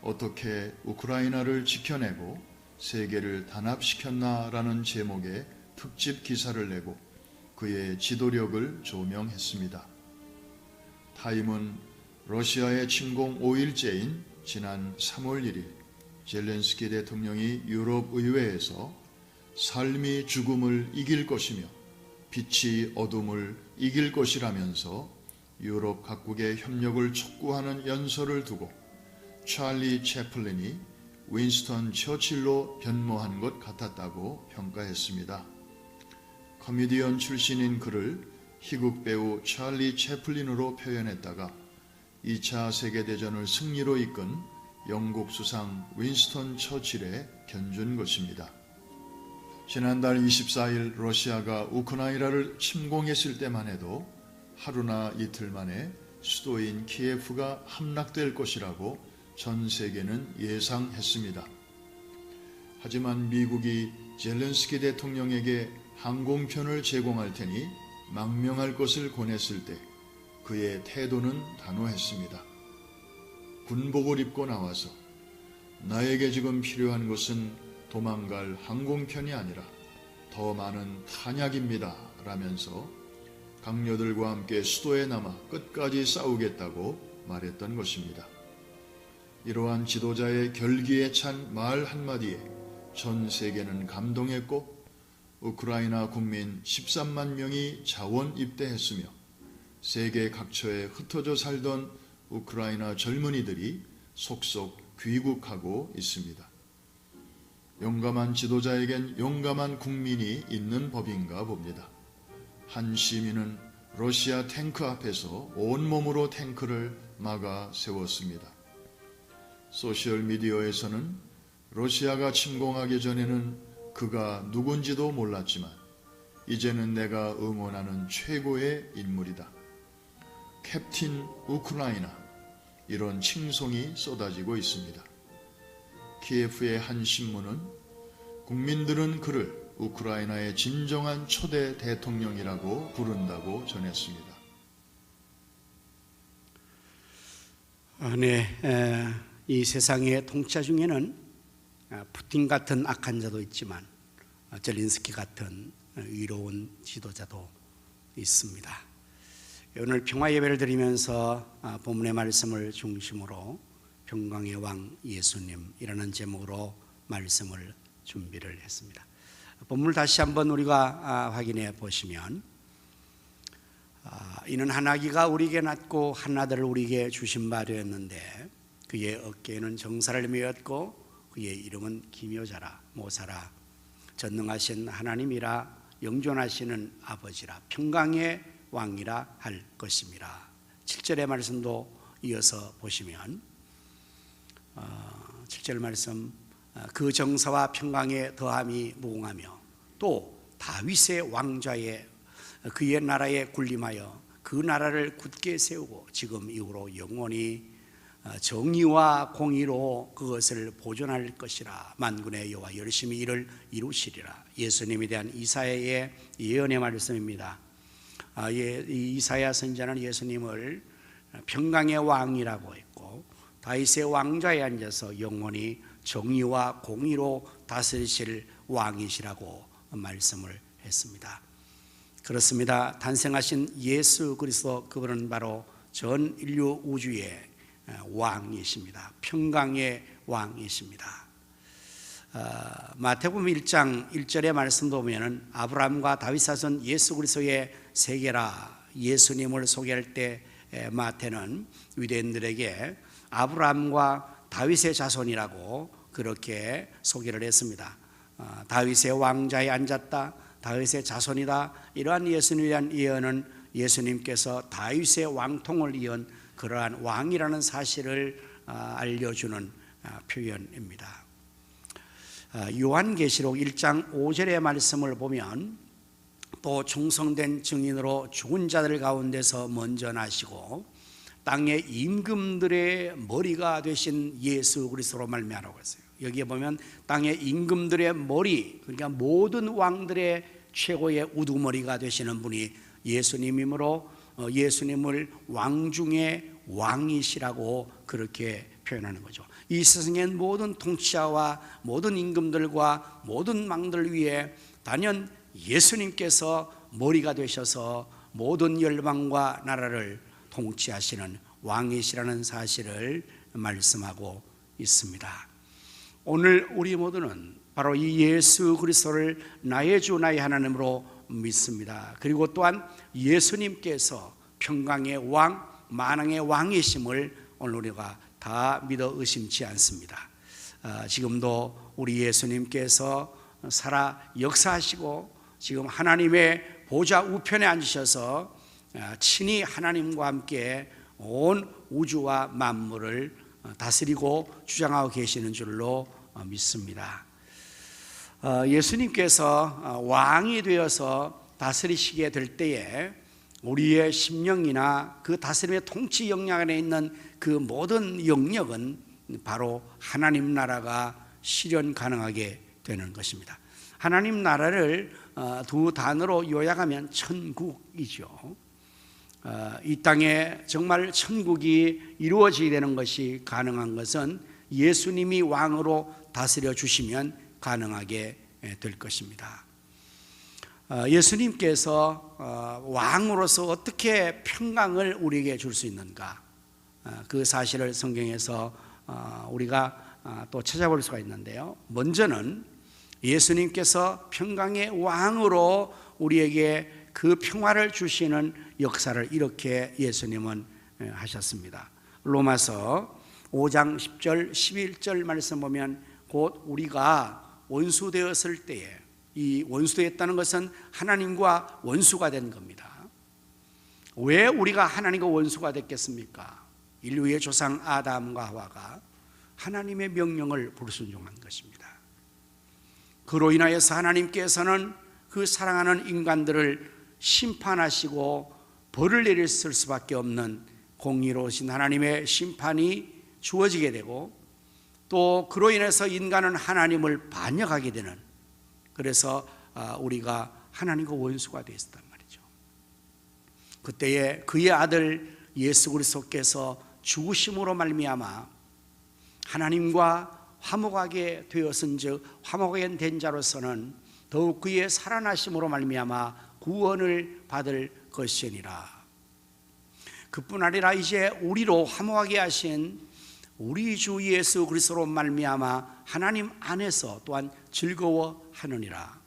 어떻게 우크라이나를 지켜내고 세계를 단합시켰나라는 제목의 특집 기사를 내고 그의 지도력을 조명했습니다. 타임은 러시아의 침공 5일째인 지난 3월 1일 젤렌스키 대통령이 유럽 의회에서 삶이 죽음을 이길 것이며 빛이 어둠을 이길 것이라면서 유럽 각국의 협력을 촉구하는 연설을 두고 찰리 채플린이 윈스턴 처칠로 변모한 것 같았다고 평가했습니다. 코미디언 출신인 그를 희극 배우 찰리 채플린으로 표현했다가 2차 세계대전을 승리로 이끈 영국 수상 윈스턴 처칠에 견준 것입니다. 지난달 24일 러시아가 우크라이나를 침공했을 때만 해도 하루나 이틀 만에 수도인 키예프가 함락될 것이라고 전 세계는 예상했습니다. 하지만 미국이 젤렌스키 대통령에게 항공편을 제공할 테니 망명할 것을 권했을 때 그의 태도는 단호했습니다. 군복을 입고 나와서 나에게 지금 필요한 것은 도망갈 항공편이 아니라 더 많은 탄약입니다 라면서 강요들과 함께 수도에 남아 끝까지 싸우겠다고 말했던 것입니다. 이러한 지도자의 결기에 찬 말 한마디에 전 세계는 감동했고 우크라이나 국민 13만 명이 자원 입대했으며 세계 각처에 흩어져 살던 우크라이나 젊은이들이 속속 귀국하고 있습니다. 용감한 지도자에겐 용감한 국민이 있는 법인가 봅니다. 한 시민은 러시아 탱크 앞에서 온몸으로 탱크를 막아 세웠습니다. 소셜미디어에서는 러시아가 침공하기 전에는 그가 누군지도 몰랐지만 이제는 내가 응원하는 최고의 인물이다. 캡틴 우크라이나, 이런 칭송이 쏟아지고 있습니다. 키예프의 한 신문은 국민들은 그를 우크라이나의 진정한 초대 대통령이라고 부른다고 전했습니다. 이 세상의 통치 중에는 푸틴 같은 악한 자도 있지만 젤렌스키 같은 위로운 지도자도 있습니다. 오늘 평화 예배를 드리면서 본문의 말씀을 중심으로 평강의 왕 예수님이라는 제목으로 말씀을 준비를 했습니다. 본문을 다시 한번 우리가 확인해 보시면 이는 한 아기가 우리에게 낳고 한 아들을 우리에게 주신 바 되었는데 그의 어깨에는 정사를 메었고 그의 이름은 기묘자라 모사라 전능하신 하나님이라 영존하시는 아버지라 평강의 왕이라 할 것입니다. 7절의 말씀도 이어서 보시면 7절 말씀 그 정사와 평강의 더함이 무궁하며 또 다윗의 왕좌에 그의 나라에 군림하여 그 나라를 굳게 세우고 지금 이후로 영원히 정의와 공의로 그것을 보존할 것이라. 만군의 여호와 열심히 이를 이루시리라. 예수님에 대한 이사야의 예언의 말씀입니다. 이사야 선지자는 예수님을 평강의 왕이라고 했고, 다윗의 왕좌에 앉아서 영원히 정의와 공의로 다스리실 왕이시라고 말씀을 했습니다. 그렇습니다. 탄생하신 예수 그리스도, 그분은 바로 전 인류 우주의 왕이십니다. 평강의 왕이십니다. 마태복음 1장 1절의 말씀도 보면은 아브라함과 다윗 사손 예수 그리스도의 세계라, 예수님을 소개할 때 마태는 유대인들에게 아브라함과 다윗의 자손이라고 그렇게 소개를 했습니다. 다윗의 왕좌에 앉았다, 다윗의 자손이다, 이러한 예수님에 대한 예언은 예수님께서 다윗의 왕통을 이은 그러한 왕이라는 사실을 알려주는 표현입니다. 요한계시록 1장 5절의 말씀을 보면 또 충성된 증인으로 죽은 자들 가운데서 먼저 나시고 땅의 임금들의 머리가 되신 예수 그리스도로 말미암아라고 했어요. 여기에 보면 땅의 임금들의 머리, 그러니까 모든 왕들의 최고의 우두머리가 되시는 분이 예수님이므로 예수님을 왕 중에 왕이시라고 그렇게 표현하는 거죠. 이 세상의 모든 통치자와 모든 임금들과 모든 왕들 위에 단연 예수님께서 머리가 되셔서 모든 열방과 나라를 통치하시는 왕이시라는 사실을 말씀하고 있습니다. 오늘 우리 모두는 바로 이 예수 그리스도를 나의 주 나의 하나님으로 믿습니다. 그리고 또한 예수님께서 평강의 왕, 만왕의 왕이심을 오늘 우리가 다 믿어 의심치 않습니다. 지금도 우리 예수님께서 살아 역사하시고 지금 하나님의 보좌 우편에 앉으셔서 친히 하나님과 함께 온 우주와 만물을 다스리고 주장하고 계시는 줄로 믿습니다. 예수님께서 왕이 되어서 다스리시게 될 때에 우리의 심령이나 그 다스림의 통치 영역 안에 있는 그 모든 영역은 바로 하나님 나라가 실현 가능하게 되는 것입니다. 하나님 나라를 두 단어로 요약하면 천국이죠. 이 땅에 정말 천국이 이루어지게 되는 것이 가능한 것은 예수님이 왕으로 다스려 주시면 가능하게 될 것입니다. 예수님께서 왕으로서 어떻게 평강을 우리에게 줄 수 있는가, 그 사실을 성경에서 우리가 또 찾아볼 수가 있는데요. 먼저는 예수님께서 평강의 왕으로 우리에게 그 평화를 주시는 역사를 이렇게 예수님은 하셨습니다. 로마서 5장 10절 11절 말씀 보면 곧 우리가 원수되었을 때에, 이 원수되었다는 것은 하나님과 원수가 된 겁니다. 왜 우리가 하나님과 원수가 됐겠습니까? 인류의 조상 아담과 하와가 하나님의 명령을 불순종한 것입니다. 그로 인하여서 하나님께서는 그 사랑하는 인간들을 심판하시고 벌을 내릴 수밖에 없는 공의로우신 하나님의 심판이 주어지게 되고, 또 그로 인해서 인간은 하나님을 반역하게 되는, 그래서 우리가 하나님과 원수가 되었단 말이죠. 그때에 그의 아들 예수 그리스도께서 죽으심으로 말미암아 하나님과 화목하게 되었은즉 화목하게 된 자로서는 더욱 그의 살아나심으로 말미암아 구원을 받을 것이니라. 그뿐 아니라 이제 우리로 화목하게 하신 우리 주 예수 그리스도로 말미암아 하나님 안에서 또한 즐거워하느니라.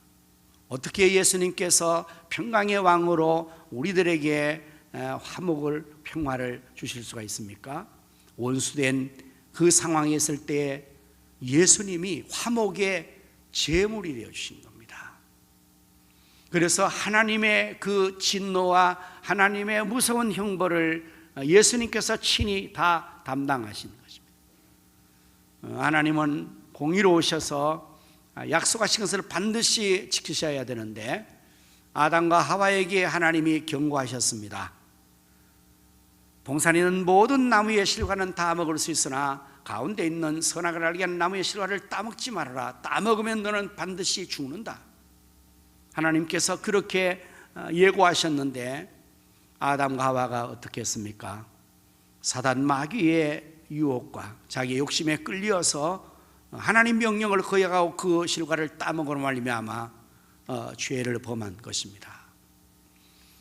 어떻게 예수님께서 평강의 왕으로 우리들에게 화목을, 평화를 주실 수가 있습니까? 원수된 그 상황에 있을 때 예수님이 화목의 제물이 되어 주신 겁니다. 그래서 하나님의 그 진노와 하나님의 무서운 형벌을 예수님께서 친히 다 담당하신 것입니다. 하나님은 공의로우셔서 약속하신 것을 반드시 지키셔야 되는데, 아담과 하와에게 하나님이 경고하셨습니다. 동산에 있는 모든 나무의 실과는 다 먹을 수 있으나 가운데 있는 선악을 알게 하는 나무의 실과를 따먹지 말아라. 따먹으면 너는 반드시 죽는다. 하나님께서 그렇게 예고하셨는데 아담과 하와가 어떻게 했습니까? 사단 마귀의 유혹과 자기의 욕심에 끌려서 하나님 명령을 거역하고 그 실과를 따먹으로 말미암아 죄를 범한 것입니다.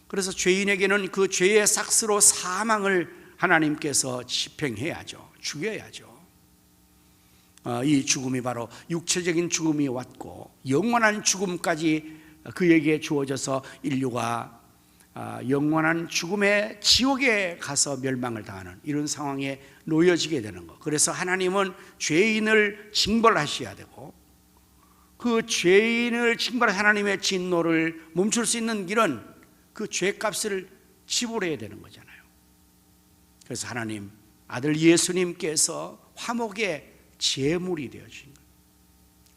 그래서 죄인에게는 그 죄의 삭스로 사망을 하나님께서 집행해야죠. 죽여야죠. 이 죽음이 바로 육체적인 죽음이 왔고 영원한 죽음까지 그에게 주어져서 인류가 영원한 죽음의 지옥에 가서 멸망을 당하는 이런 상황에 놓여지게 되는 것. 그래서 하나님은 죄인을 징벌하셔야 되고 그 죄인을 징벌한 하나님의 진노를 멈출 수 있는 길은 그 죄값을 지불해야 되는 거잖아요. 그래서 하나님 아들 예수님께서 화목의 제물이 되어주신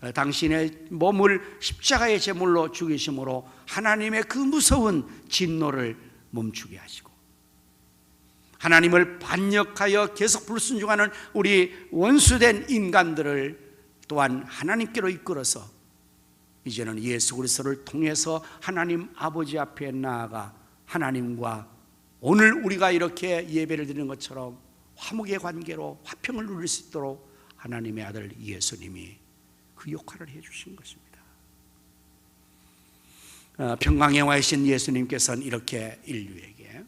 거예요. 당신의 몸을 십자가의 제물로 죽이심으로 하나님의 그 무서운 진노를 멈추게 하시고 하나님을 반역하여 계속 불순종하는 우리 원수된 인간들을 또한 하나님께로 이끌어서 이제는 예수 그리스도를 통해서 하나님 아버지 앞에 나아가 하나님과 오늘 우리가 이렇게 예배를 드리는 것처럼 화목의 관계로 화평을 누릴 수 있도록 하나님의 아들 예수님이 그 역할을 해주신 것입니다. 평강에 와 계신 예수님께서는 이렇게 인류에게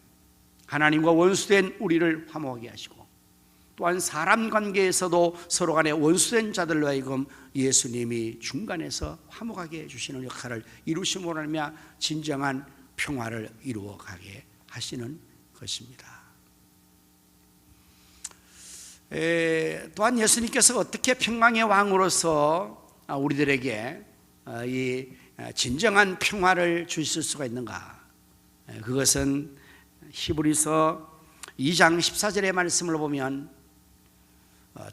하나님과 원수된 우리를 화목하게 하시고 또한 사람 관계에서도 서로 간에 원수된 자들로 하여금 예수님이 중간에서 화목하게 해주시는 역할을 이루심으로 말미암아 진정한 평화를 이루어가게 하시는 것입니다. 또한 예수님께서 어떻게 평강의 왕으로서 우리들에게 이 진정한 평화를 주실 수가 있는가? 그것은 히브리서 2장 14절의 말씀을 보면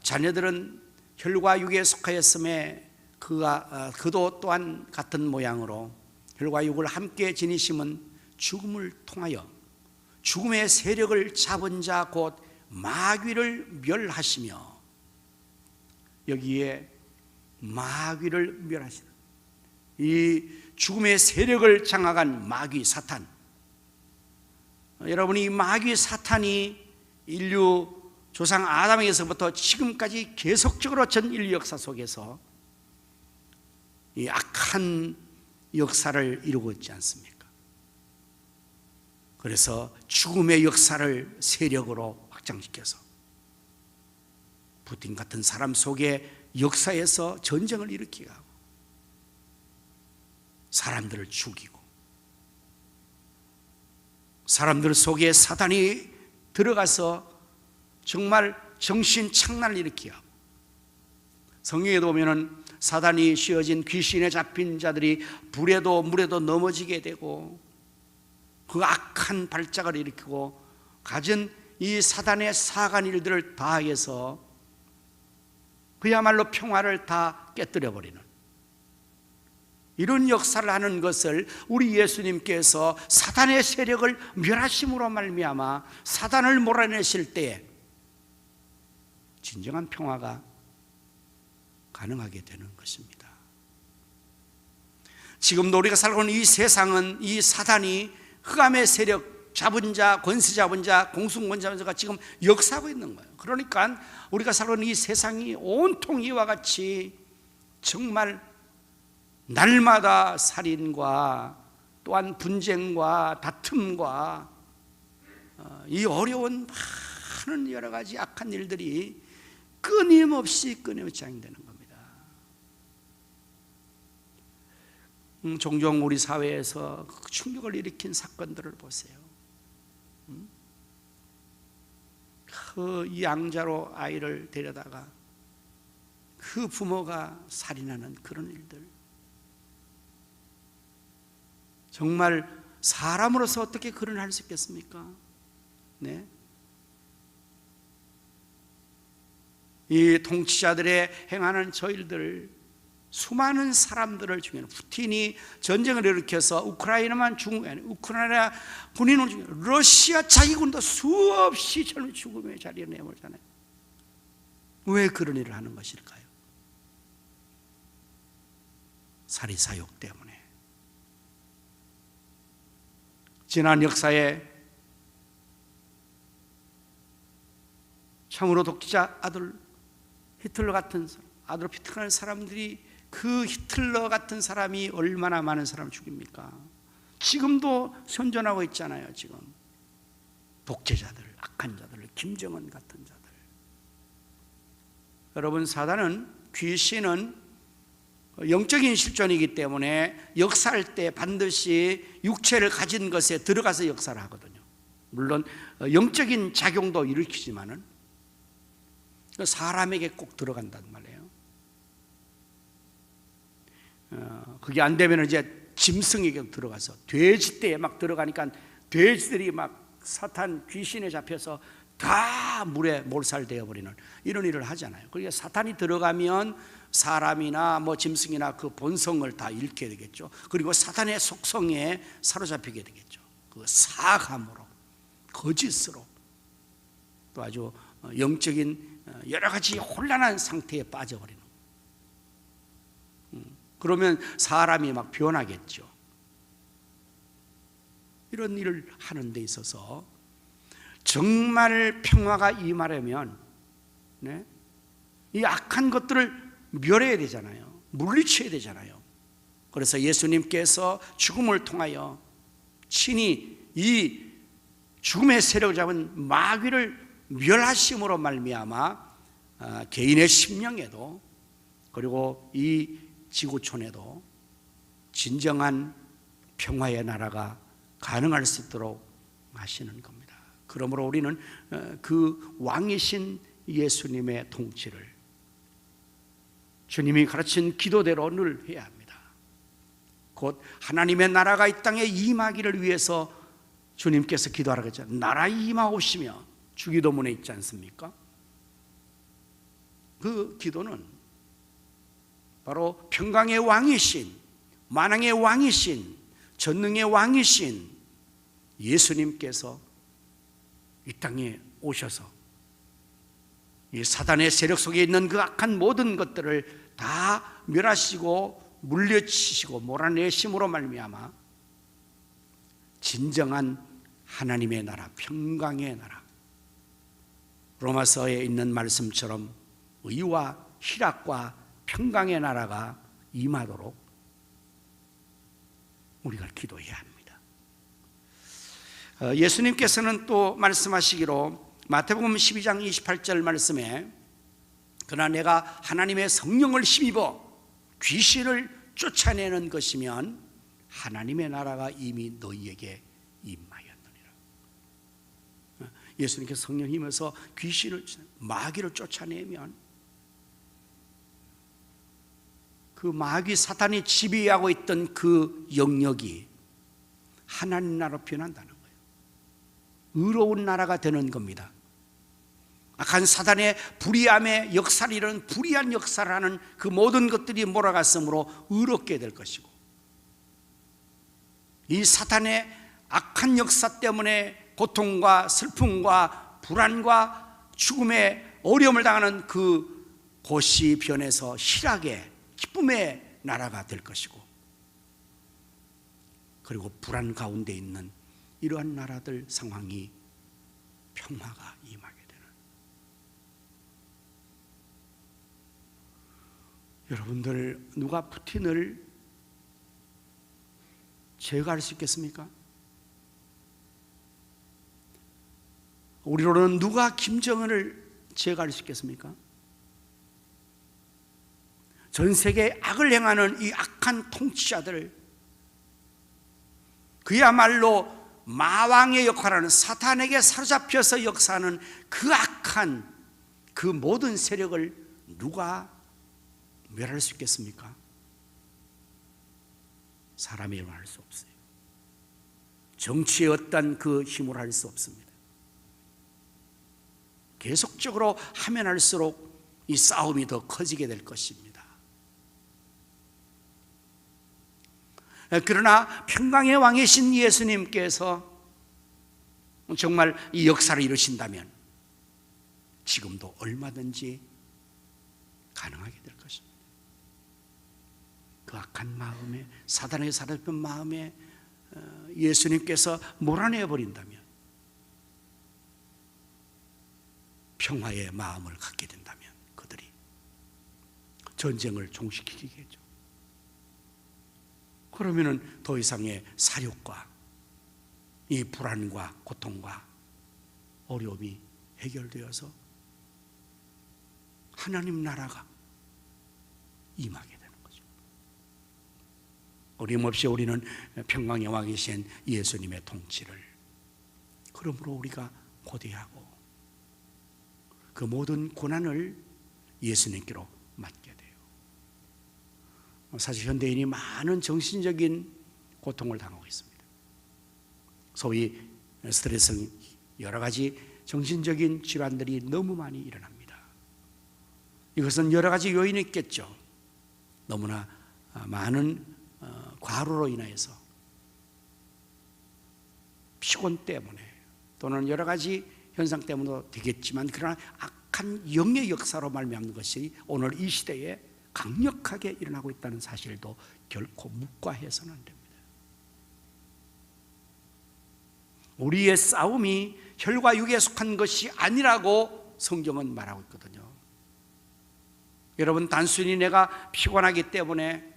자녀들은 혈과 육에 속하였음에 그도 또한 같은 모양으로 혈과 육을 함께 지니심은 죽음을 통하여 죽음의 세력을 잡은 자 곧 마귀를 멸하시며 여기에 마귀를 멸하시는 이 죽음의 세력을 장악한 마귀 사탄, 여러분이 마귀 사탄이 인류 조상 아담에게서부터 지금까지 계속적으로 전 인류 역사 속에서 이 악한 역사를 이루고 있지 않습니까? 그래서 죽음의 역사를 세력으로 확장시켜서 푸틴 같은 사람 속에 역사에서 전쟁을 일으키고 사람들을 죽이고 사람들 속에 사단이 들어가서 정말 정신 착란을 일으키고 성경에도 보면은 사단이 씌워진 귀신에 잡힌 자들이 불에도 물에도 넘어지게 되고 그 악한 발작을 일으키고 가진 이 사단의 사악한 일들을 다 해서 그야말로 평화를 다 깨뜨려 버리는 이런 역사를 하는 것을 우리 예수님께서 사단의 세력을 멸하심으로 말미암아 사단을 몰아내실 때에 진정한 평화가 가능하게 되는 것입니다. 지금도 우리가 살고 있는 이 세상은 이 사단이 흑암의 세력 잡은 자, 권세 잡은 자, 공승권자가 지금 역사하고 있는 거예요. 그러니까 우리가 살고 있는 이 세상이 온통 이와 같이 정말 날마다 살인과 또한 분쟁과 다툼과 이 어려운 많은 여러 가지 악한 일들이 끊임없이 진행되는 겁니다. 종종 우리 사회에서 충격을 일으킨 사건들을 보세요. 그 양자로 아이를 데려다가 그 부모가 살인하는 그런 일들, 정말 사람으로서 어떻게 그런 할 수 있겠습니까? 네. 이 통치자들의 행하는 저 일들, 수많은 사람들을 죽이는, 푸틴이 전쟁을 일으켜서 우크라이나만 죽은 게 아니고 우크라이나 군인을 죽이는, 러시아 자기군도 수없이 저는 죽음의 자리에 내몰잖아요. 왜 그런 일을 하는 것일까요? 사리사욕 때문에. 지난 역사에 참으로 독재자 아들 히틀러 같은 사람, 아돌프 히틀러라는 사람들이, 그 히틀러 같은 사람이 얼마나 많은 사람을 죽입니까? 지금도 현존하고 있잖아요. 지금 독재자들, 악한 자들, 김정은 같은 자들. 여러분, 사단은, 귀신은 영적인 실존이기 때문에 역사할 때 반드시 육체를 가진 것에 들어가서 역사를 하거든요. 물론 영적인 작용도 일으키지만은 사람에게 꼭 들어간단 말이에요. 그게 안 되면 이제 짐승에게 들어가서 돼지떼에 막 들어가니까 돼지들이 막 사탄 귀신에 잡혀서 다 물에 몰살되어 버리는 이런 일을 하잖아요. 그러니까 사탄이 들어가면 사람이나 뭐 짐승이나 그 본성을 다 잃게 되겠죠. 그리고 사탄의 속성에 사로잡히게 되겠죠. 그 사악함으로, 거짓으로, 또 아주 영적인 여러 가지 혼란한 상태에 빠져버리는. 그러면 사람이 막 변하겠죠. 이런 일을 하는 데 있어서 정말 평화가 임하려면, 네? 이 악한 것들을 멸해야 되잖아요. 물리쳐야 되잖아요. 그래서 예수님께서 죽음을 통하여 친히 이 죽음의 세력을 잡은 마귀를 멸하심으로 말미암아 개인의 심령에도, 그리고 이 지구촌에도 진정한 평화의 나라가 가능할 수 있도록 하시는 겁니다. 그러므로 우리는 그 왕이신 예수님의 통치를 주님이 가르친 기도대로 늘 해야 합니다. 곧 하나님의 나라가 이 땅에 임하기를 위해서 주님께서 기도하라고 했잖아요. 나라 임하오시며 주기도문에 있지 않습니까? 그 기도는 바로 평강의 왕이신, 만왕의 왕이신, 전능의 왕이신 예수님께서 이 땅에 오셔서 이 사단의 세력 속에 있는 그 악한 모든 것들을 다 멸하시고 물려치시고 몰아내심으로 말미암아 진정한 하나님의 나라, 평강의 나라, 로마서에 있는 말씀처럼 의와 희락과 평강의 나라가 임하도록 우리가 기도해야 합니다. 예수님께서는 또 말씀하시기로 마태복음 12장 28절 말씀에, 그러나 내가 하나님의 성령을 힘입어 귀신을 쫓아내는 것이면 하나님의 나라가 이미 너희에게 임하였느니라. 예수님께서 성령 힘입어서 귀신을, 마귀를 쫓아내면 그 마귀 사탄이 지배하고 있던 그 영역이 하나님 나라로 변한다는 거예요. 의로운 나라가 되는 겁니다. 악한 사단의 불의함의 역사를 이루는 불의한 역사를 하는 그 모든 것들이 몰아갔으므로 의롭게 될 것이고, 이 사탄의 악한 역사 때문에 고통과 슬픔과 불안과 죽음의 어려움을 당하는 그 곳이 변해서 희락의 기쁨의 나라가 될 것이고, 그리고 불안 가운데 있는 이러한 나라들 상황이 평화가 임하게 되는. 여러분들, 누가 푸틴을 제거할 수 있겠습니까? 우리로는 누가 김정은을 제거할 수 있겠습니까? 전 세계에 악을 행하는 이 악한 통치자들, 그야말로 마왕의 역할을 하는, 사탄에게 사로잡혀서 역사하는 그 악한 그 모든 세력을 누가 멸할 수 있겠습니까? 사람의 힘을 할 수 없어요. 정치의 어떤 그 힘을 할 수 없습니다. 계속적으로 하면 할수록 이 싸움이 더 커지게 될 것입니다. 그러나 평강의 왕이신 예수님께서 정말 이 역사를 이루신다면 지금도 얼마든지 가능하게 될 것입니다. 그 악한 마음에, 사단에게 사로잡힌 마음에 예수님께서 몰아내 버린다면, 평화의 마음을 갖게 된다면 그들이 전쟁을 종식시키겠죠. 그러면은 더 이상의 사육과 이 불안과 고통과 어려움이 해결되어서 하나님 나라가 임하게 되는 거죠. 어림없이 우리는 평강의 왕이신 예수님의 통치를, 그러므로 우리가 고대하고 그 모든 고난을 예수님께로 맡게 돼요. 사실 현대인이 많은 정신적인 고통을 당하고 있습니다. 소위 스트레스, 여러 가지 정신적인 질환들이 너무 많이 일어납니다. 이것은 여러 가지 요인이 있겠죠. 너무나 많은 과로로 인하여서, 피곤 때문에, 또는 여러 가지 현상 때문도 되겠지만, 그러나 악한 영의 역사로 말미암는 것이 오늘 이 시대에 강력하게 일어나고 있다는 사실도 결코 묵과해서는 안 됩니다. 우리의 싸움이 혈과 육에 속한 것이 아니라고 성경은 말하고 있거든요. 여러분, 단순히 내가 피곤하기 때문에,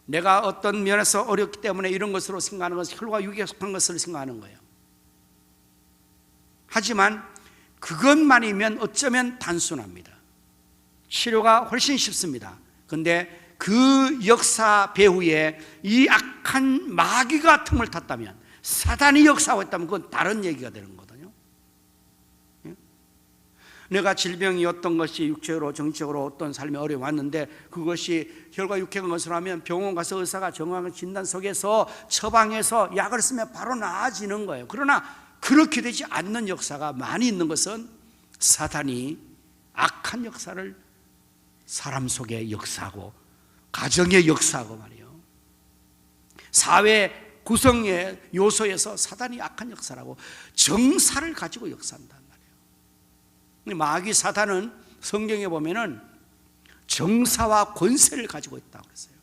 내가 어떤 면에서 어렵기 때문에 이런 것으로 생각하는 것은 혈과 육에 속한 것을 생각하는 거예요. 하지만 그것만이면 어쩌면 단순합니다. 치료가 훨씬 쉽습니다. 그런데 그 역사 배후에 이 악한 마귀가 틈을 탔다면, 사단이 역사하고 있다면 그건 다른 얘기가 되는 거거든요. 내가 질병이었던 것이 육체로, 정치적으로 어떤 삶에 어려움이 왔는데 그것이 혈과 육의 것을 하면 병원 가서 의사가 정확한 진단 속에서 처방해서 약을 쓰면 바로 나아지는 거예요. 그러나 그렇게 되지 않는 역사가 많이 있는 것은 사단이 악한 역사를 사람 속에 역사하고, 가정에 역사하고 말이에요. 사회 구성의 요소에서 사단이 악한 역사라고, 정사를 가지고 역사한단 말이에요. 마귀 사단은 성경에 보면은 정사와 권세를 가지고 있다고 그랬어요.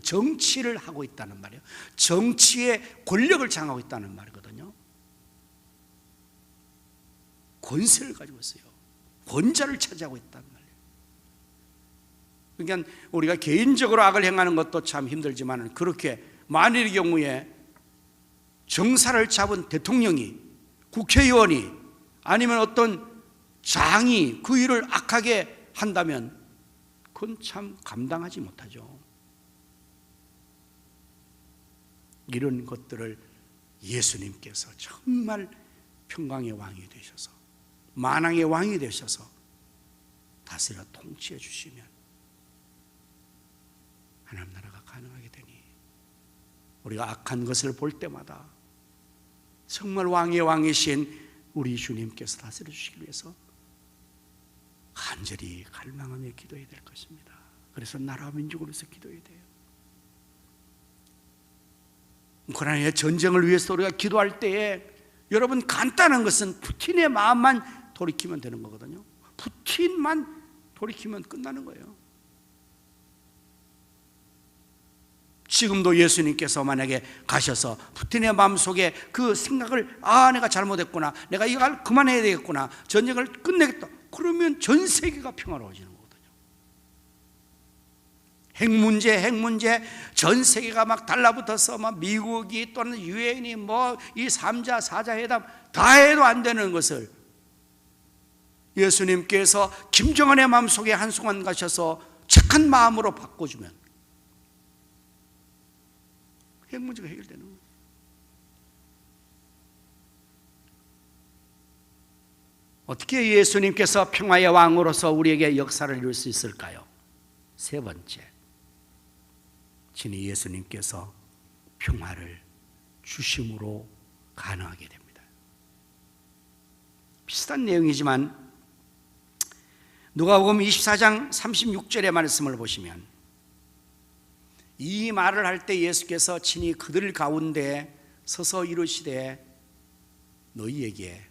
정치를 하고 있다는 말이에요. 정치의 권력을 장하고 있다는 말이거든요. 권세를 가지고 있어요. 권자를 차지하고 있다는 말이에요. 그러니까 우리가 개인적으로 악을 행하는 것도 참 힘들지만, 그렇게 만일의 경우에 정사를 잡은 대통령이, 국회의원이, 아니면 어떤 장이 그 일을 악하게 한다면 그건 참 감당하지 못하죠. 이런 것들을 예수님께서 정말 평강의 왕이 되셔서, 만왕의 왕이 되셔서 다스려 통치해 주시면 하나님 나라가 가능하게 되니, 우리가 악한 것을 볼 때마다 정말 왕의 왕이신 우리 주님께서 다스려 주시기 위해서 간절히 갈망하며 기도해야 될 것입니다. 그래서 나라와 민족을 위해서 기도해야 돼요. 우크라이나의 전쟁을 위해서 우리가 기도할 때에, 여러분, 간단한 것은 푸틴의 마음만 돌이키면 되는 거거든요. 푸틴만 돌이키면 끝나는 거예요. 지금도 예수님께서 만약에 가셔서 푸틴의 마음속에 그 생각을, 내가 잘못했구나, 내가 이걸 그만해야 되겠구나, 전쟁을 끝내겠다, 그러면 전 세계가 평화로워지는 거거든요. 핵 문제 전 세계가 막 달라붙어서 막 미국이 또는 유엔이 이 3자 4자 회담 다 해도 안 되는 것을 예수님께서 김정은의 마음속에 한순간 가셔서 착한 마음으로 바꿔주면 핵 문제가 해결되는 거예요. 어떻게 예수님께서 평화의 왕으로서 우리에게 역사를 이룰 수 있을까요? 세 번째, 친히 예수님께서 평화를 주심으로 가능하게 됩니다. 비슷한 내용이지만 누가복음 24장 36절의 말씀을 보시면, 이 말을 할 때 예수께서 친히 그들 가운데 서서 이르시되 너희에게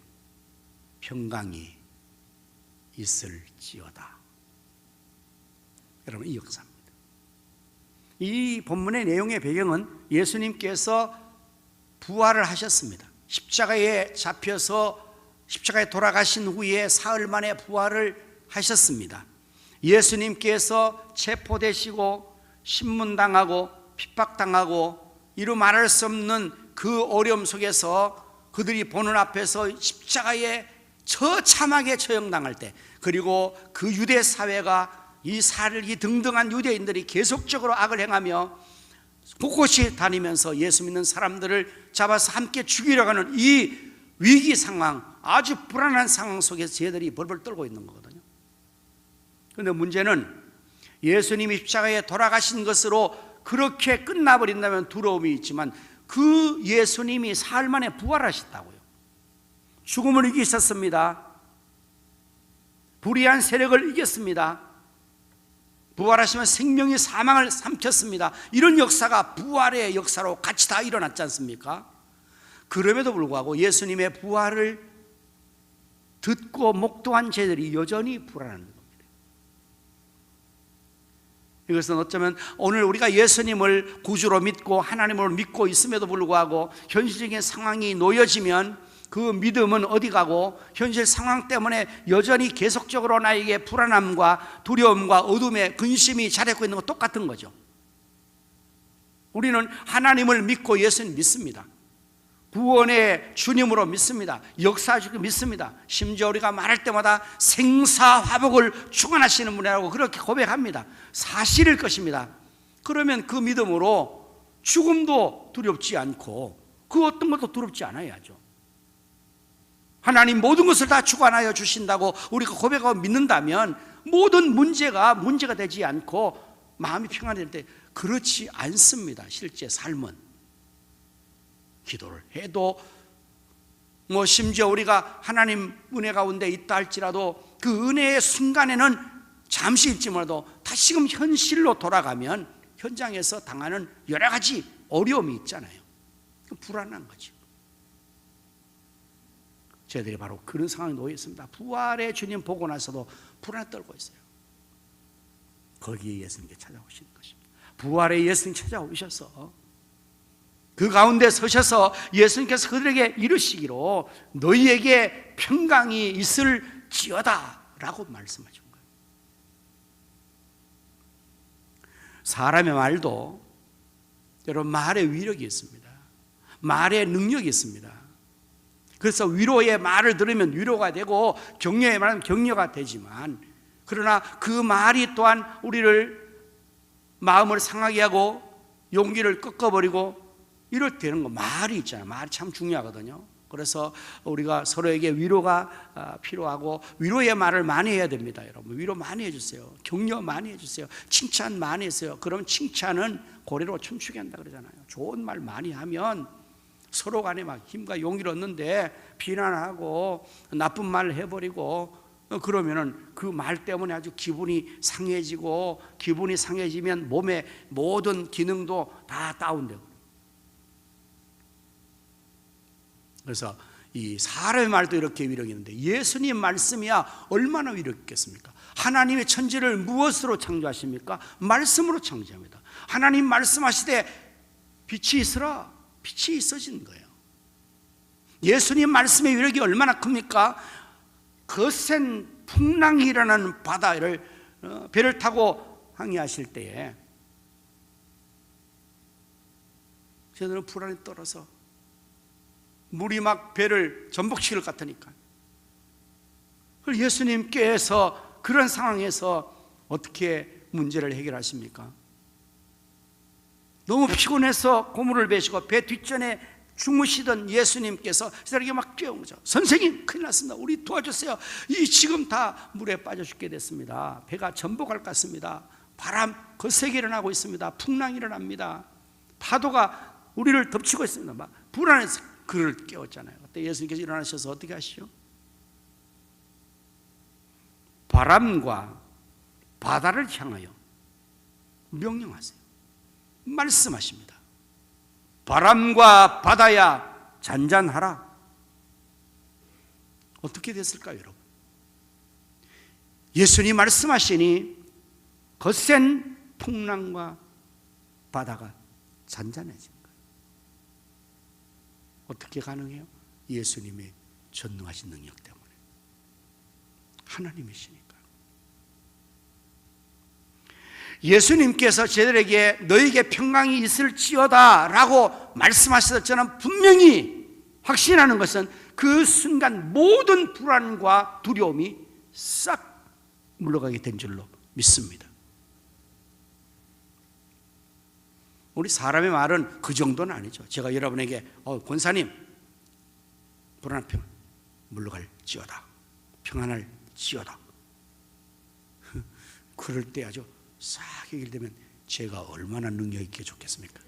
평강이 있을지어다. 여러분, 이 역사입니다. 이 본문의 내용의 배경은 예수님께서 부활을 하셨습니다. 십자가에 잡혀서 십자가에 돌아가신 후에 사흘 만에 부활을 하셨습니다. 예수님께서 체포되시고 신문당하고 핍박당하고 이루 말할 수 없는 그 어려움 속에서 그들이 보는 앞에서 십자가에 처참하게 처형당할 때, 그리고 그 유대 사회가 이 살기 등등한 유대인들이 계속적으로 악을 행하며 곳곳이 다니면서 예수 믿는 사람들을 잡아서 함께 죽이려고 하는 이 위기 상황, 아주 불안한 상황 속에서 쟤들이 벌벌 떨고 있는 거거든요. 그런데 문제는 예수님이 십자가에 돌아가신 것으로 그렇게 끝나버린다면 두려움이 있지만, 그 예수님이 사흘 만에 부활하셨다고요. 죽음을 이기셨습니다. 불의한 세력을 이겼습니다. 부활하시면 생명이 사망을 삼켰습니다. 이런 역사가 부활의 역사로 같이 다 일어났지 않습니까? 그럼에도 불구하고 예수님의 부활을 듣고 목도한 자들이 여전히 불안한 겁니다. 이것은 어쩌면 오늘 우리가 예수님을 구주로 믿고 하나님을 믿고 있음에도 불구하고 현실적인 상황이 놓여지면 그 믿음은 어디 가고 현실 상황 때문에 여전히 계속적으로 나에게 불안함과 두려움과 어둠의 근심이 자리하고 있는 것 똑같은 거죠. 우리는 하나님을 믿고 예수님 믿습니다. 구원의 주님으로 믿습니다. 역사주님 믿습니다. 심지어 우리가 말할 때마다 생사화복을 축원하시는 분이라고 그렇게 고백합니다. 사실일 것입니다. 그러면 그 믿음으로 죽음도 두렵지 않고 그 어떤 것도 두렵지 않아야죠. 하나님 모든 것을 다 주관하여 주신다고 우리가 고백하고 믿는다면 모든 문제가 되지 않고 마음이 평안할 때, 그렇지 않습니다. 실제 삶은 기도를 해도 심지어 우리가 하나님 은혜 가운데 있다 할지라도 그 은혜의 순간에는 잠시일지 몰라도 다시금 현실로 돌아가면 현장에서 당하는 여러 가지 어려움이 있잖아요. 불안한 거죠. 저희들이 바로 그런 상황에 놓여 있습니다. 부활의 주님 보고 나서도 불안에 떨고 있어요. 거기에 예수님께 찾아오시는 것입니다. 부활의 예수님 찾아오셔서 그 가운데 서셔서 예수님께서 그들에게 이르시기로 너희에게 평강이 있을지어다 라고 말씀하신 거예요. 사람의 말도 여러분 말의 위력이 있습니다. 말의 능력이 있습니다. 그래서 위로의 말을 들으면 위로가 되고 격려의 말은 격려가 되지만, 그러나 그 말이 또한 우리를 마음을 상하게 하고 용기를 꺾어버리고 이럴 때는 거 말이 있잖아요. 말이 참 중요하거든요. 그래서 우리가 서로에게 위로가 필요하고 위로의 말을 많이 해야 됩니다. 여러분 위로 많이 해주세요. 격려 많이 해주세요. 칭찬 많이 해주세요. 그럼 칭찬은 고래로 춤추게 한다 그러잖아요. 좋은 말 많이 하면 서로 간에 막 힘과 용기를 얻는데, 비난하고 나쁜 말을 해버리고 그러면은 그 말 때문에 아주 기분이 상해지고, 기분이 상해지면 몸의 모든 기능도 다 다운되고. 그래서 이 사람의 말도 이렇게 위력이 있는데 예수님 말씀이야 얼마나 위력이 있겠습니까? 하나님의 천지를 무엇으로 창조하십니까? 말씀으로 창조합니다. 하나님 말씀하시되 빛이 있으라, 빛이 있어진 거예요. 예수님 말씀의 위력이 얼마나 큽니까? 거센 풍랑이 일어나는 바다를 배를 타고 항해하실 때에 저들은 불안에 떨어서 물이 막 배를 전복시킬 것 같으니까, 예수님께서 그런 상황에서 어떻게 문제를 해결하십니까? 너무 피곤해서 고물을 베시고 배 뒷전에 주무시던 예수님께서 저에게 막 깨운 거죠. 선생님 큰일 났습니다. 우리 도와주세요. 지금 다 물에 빠져 죽게 됐습니다. 배가 전복할 것 같습니다. 바람 거세게 일어나고 있습니다. 풍랑이 일어납니다. 파도가 우리를 덮치고 있습니다. 막 불안해서 그를 깨웠잖아요. 그때 예수님께서 일어나셔서 어떻게 하시죠? 바람과 바다를 향하여 명령하세요. 말씀하십니다. 바람과 바다야 잔잔하라. 어떻게 됐을까요, 여러분? 예수님 말씀하시니 거센 풍랑과 바다가 잔잔해진 거예요. 어떻게 가능해요? 예수님의 전능하신 능력 때문에. 하나님이시니까. 예수님께서 저들에게 너에게 평강이 있을지어다 라고 말씀하셔서 저는 분명히 확신하는 것은 그 순간 모든 불안과 두려움이 싹 물러가게 된 줄로 믿습니다. 우리 사람의 말은 그 정도는 아니죠. 제가 여러분에게 권사님 불안한 평 물러갈지어다, 평안할지어다, 그럴 때 아주 싹 해결되면 제가 얼마나 능력 있게 좋겠습니까?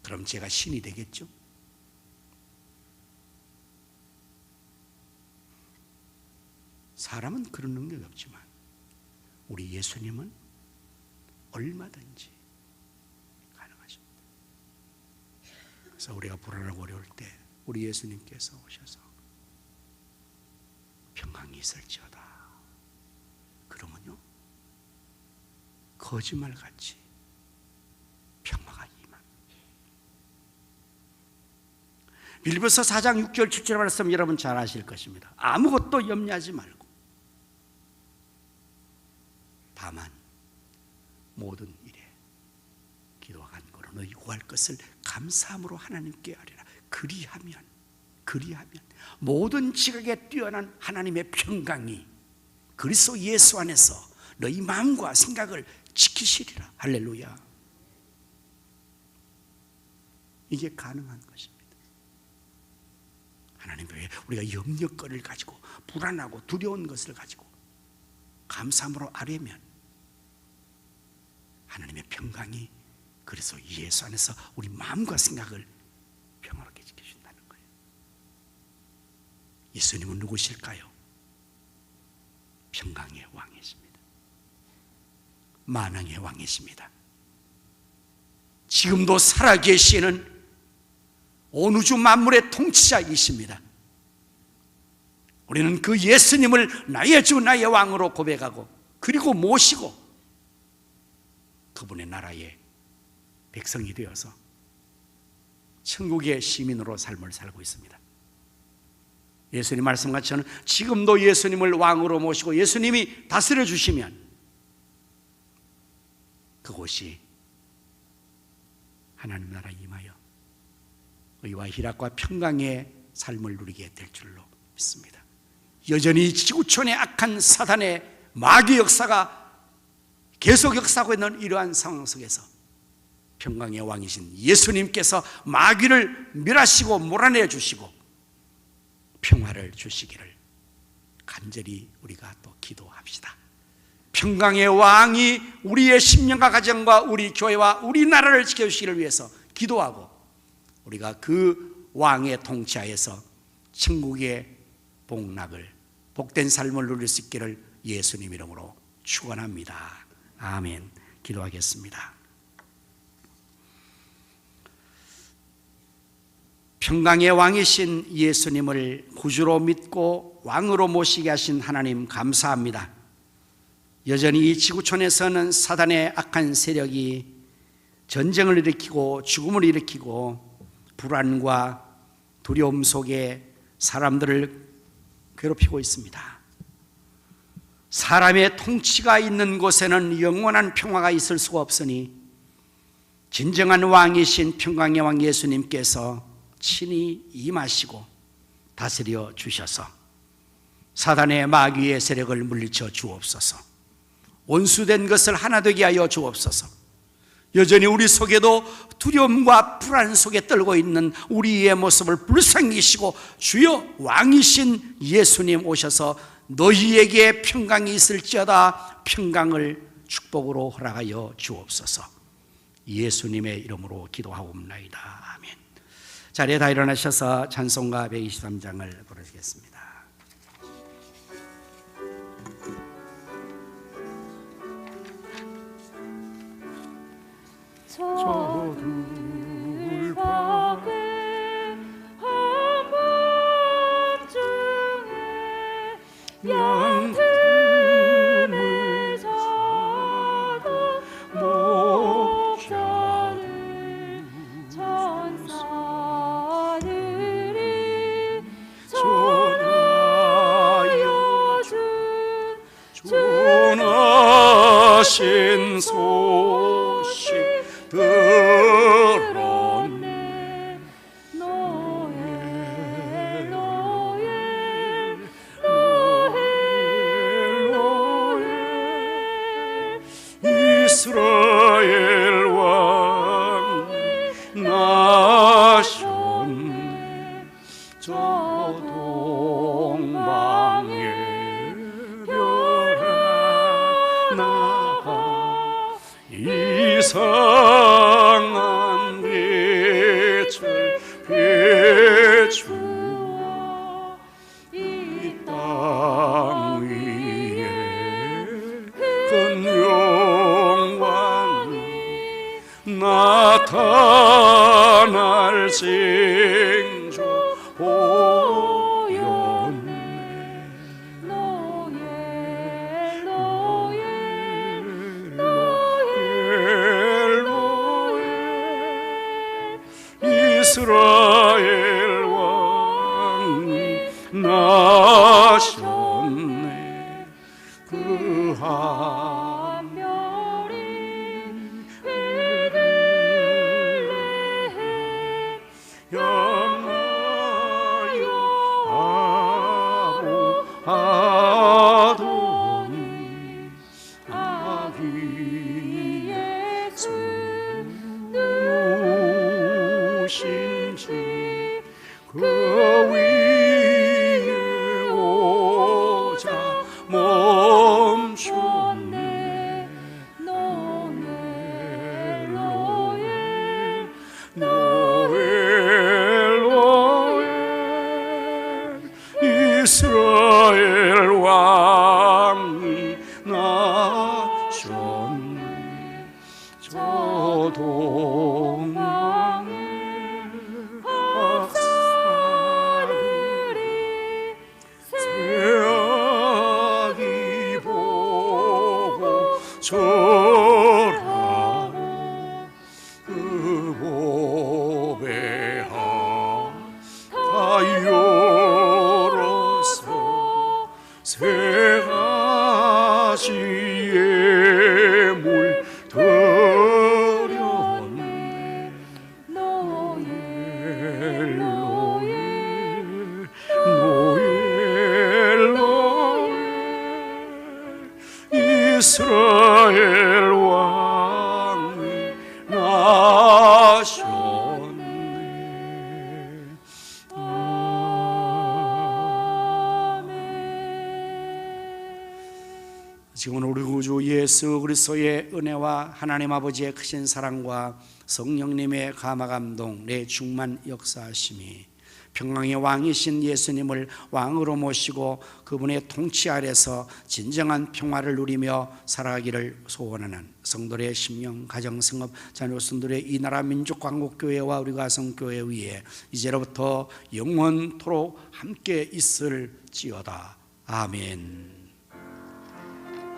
그럼 제가 신이 되겠죠? 사람은 그런 능력이 없지만 우리 예수님은 얼마든지 가능하십니다. 그래서 우리가 불안하고 어려울 때 우리 예수님께서 오셔서 평강이 있을지어다. 그러면요, 거짓말같이 평화가 임합니다. 빌립보서 4장 6절 7절 말씀 여러분 잘 아실 것입니다. 아무것도 염려하지 말고 다만 모든 일에 기도와 간구로 너희 구할 것을 감사함으로 하나님께 아뢰라. 그리하면 모든 지각에 뛰어난 하나님의 평강이 그리스도 예수 안에서 너희 마음과 생각을 지키시리라. 할렐루야. 이게 가능한 것입니다. 하나님 왜 우리가 염려거리를 가지고 불안하고 두려운 것을 가지고 감사함으로 아뢰면 하나님의 평강이 그래서 예수 안에서 우리 마음과 생각을 평화롭게 지켜준다는 거예요. 예수님은 누구실까요? 평강의 왕이십니다. 만왕의 왕이십니다. 지금도 살아계시는 온 우주 만물의 통치자이십니다. 우리는 그 예수님을 나의 주 나의 왕으로 고백하고 그리고 모시고 그분의 나라의 백성이 되어서 천국의 시민으로 삶을 살고 있습니다. 예수님 말씀같이 저는 지금도 예수님을 왕으로 모시고 예수님이 다스려 주시면 그곳이 하나님 나라 임하여 의와 희락과 평강의 삶을 누리게 될 줄로 믿습니다. 여전히 지구촌의 악한 사단의 마귀 역사가 계속 역사하고 있는 이러한 상황 속에서 평강의 왕이신 예수님께서 마귀를 멸하시고 몰아내 주시고 평화를 주시기를 간절히 우리가 또 기도합시다. 평강의 왕이 우리의 심령과 가정과 우리 교회와 우리나라를 지켜주시기를 위해서 기도하고 우리가 그 왕의 통치하에서 천국의 복락을 복된 삶을 누릴 수 있기를 예수님 이름으로 축원합니다. 아멘. 기도하겠습니다. 평강의 왕이신 예수님을 구주로 믿고 왕으로 모시게 하신 하나님 감사합니다. 여전히 이 지구촌에서는 사단의 악한 세력이 전쟁을 일으키고 죽음을 일으키고 불안과 두려움 속에 사람들을 괴롭히고 있습니다. 사람의 통치가 있는 곳에는 영원한 평화가 있을 수가 없으니 진정한 왕이신 평강의 왕 예수님께서 친히 임하시고 다스려 주셔서 사단의 마귀의 세력을 물리쳐 주옵소서. 원수된 것을 하나 되게 하여 주옵소서. 여전히 우리 속에도 두려움과 불안 속에 떨고 있는 우리의 모습을 불쌍히시고 주여 왕이신 예수님 오셔서 너희에게 평강이 있을지어다 평강을 축복으로 허락하여 주옵소서. 예수님의 이름으로 기도하옵나이다. 아멘. 자리에 다 일어나셔서 찬송가 123장을 부르시겠습니다. 저들밖에 한밤중에 양틈에 자던 목자들 천사들이 전하여 준 전하신 소식 들었네. 노엘 노엘 노엘 노엘 이스라엘 왕 나셨네. 저 동방의 별 하나 이상한 빛을 비추어 이 땅 위에 큰 영광이 나타날 징조 보였네. 노엘 노엘 노엘 노엘 이스라엘 왕이 나셨네. 그 한 별이 베들레헴 향하여 아보하더니 아기 예수 누우신지 그 위에 오자 멈췄네. 노엘 노엘 노엘 노엘 이스라엘 왕이 나셨네. 저 동방의 박사들이 새아기 보고 절하고 그 보배하 다 열어서 새가지에 물 들였네. 노엘 노엘 노엘 노엘 이스라엘 왕이 나셨네. 지금 우리 구주 예수 그리스도의 은혜와 하나님 아버지의 크신 사랑과 성령님의 감화 감동 내 충만 역사하심이 평강의 왕이신 예수님을 왕으로 모시고 그분의 통치 아래서 진정한 평화를 누리며 살아가기를 소원하는 성도의 심령, 가정, 성업, 자녀 순들의 이 나라 민족 광국교회와 우리 가성교회 위에 이제로부터 영원토록 함께 있을지어다. 아멘.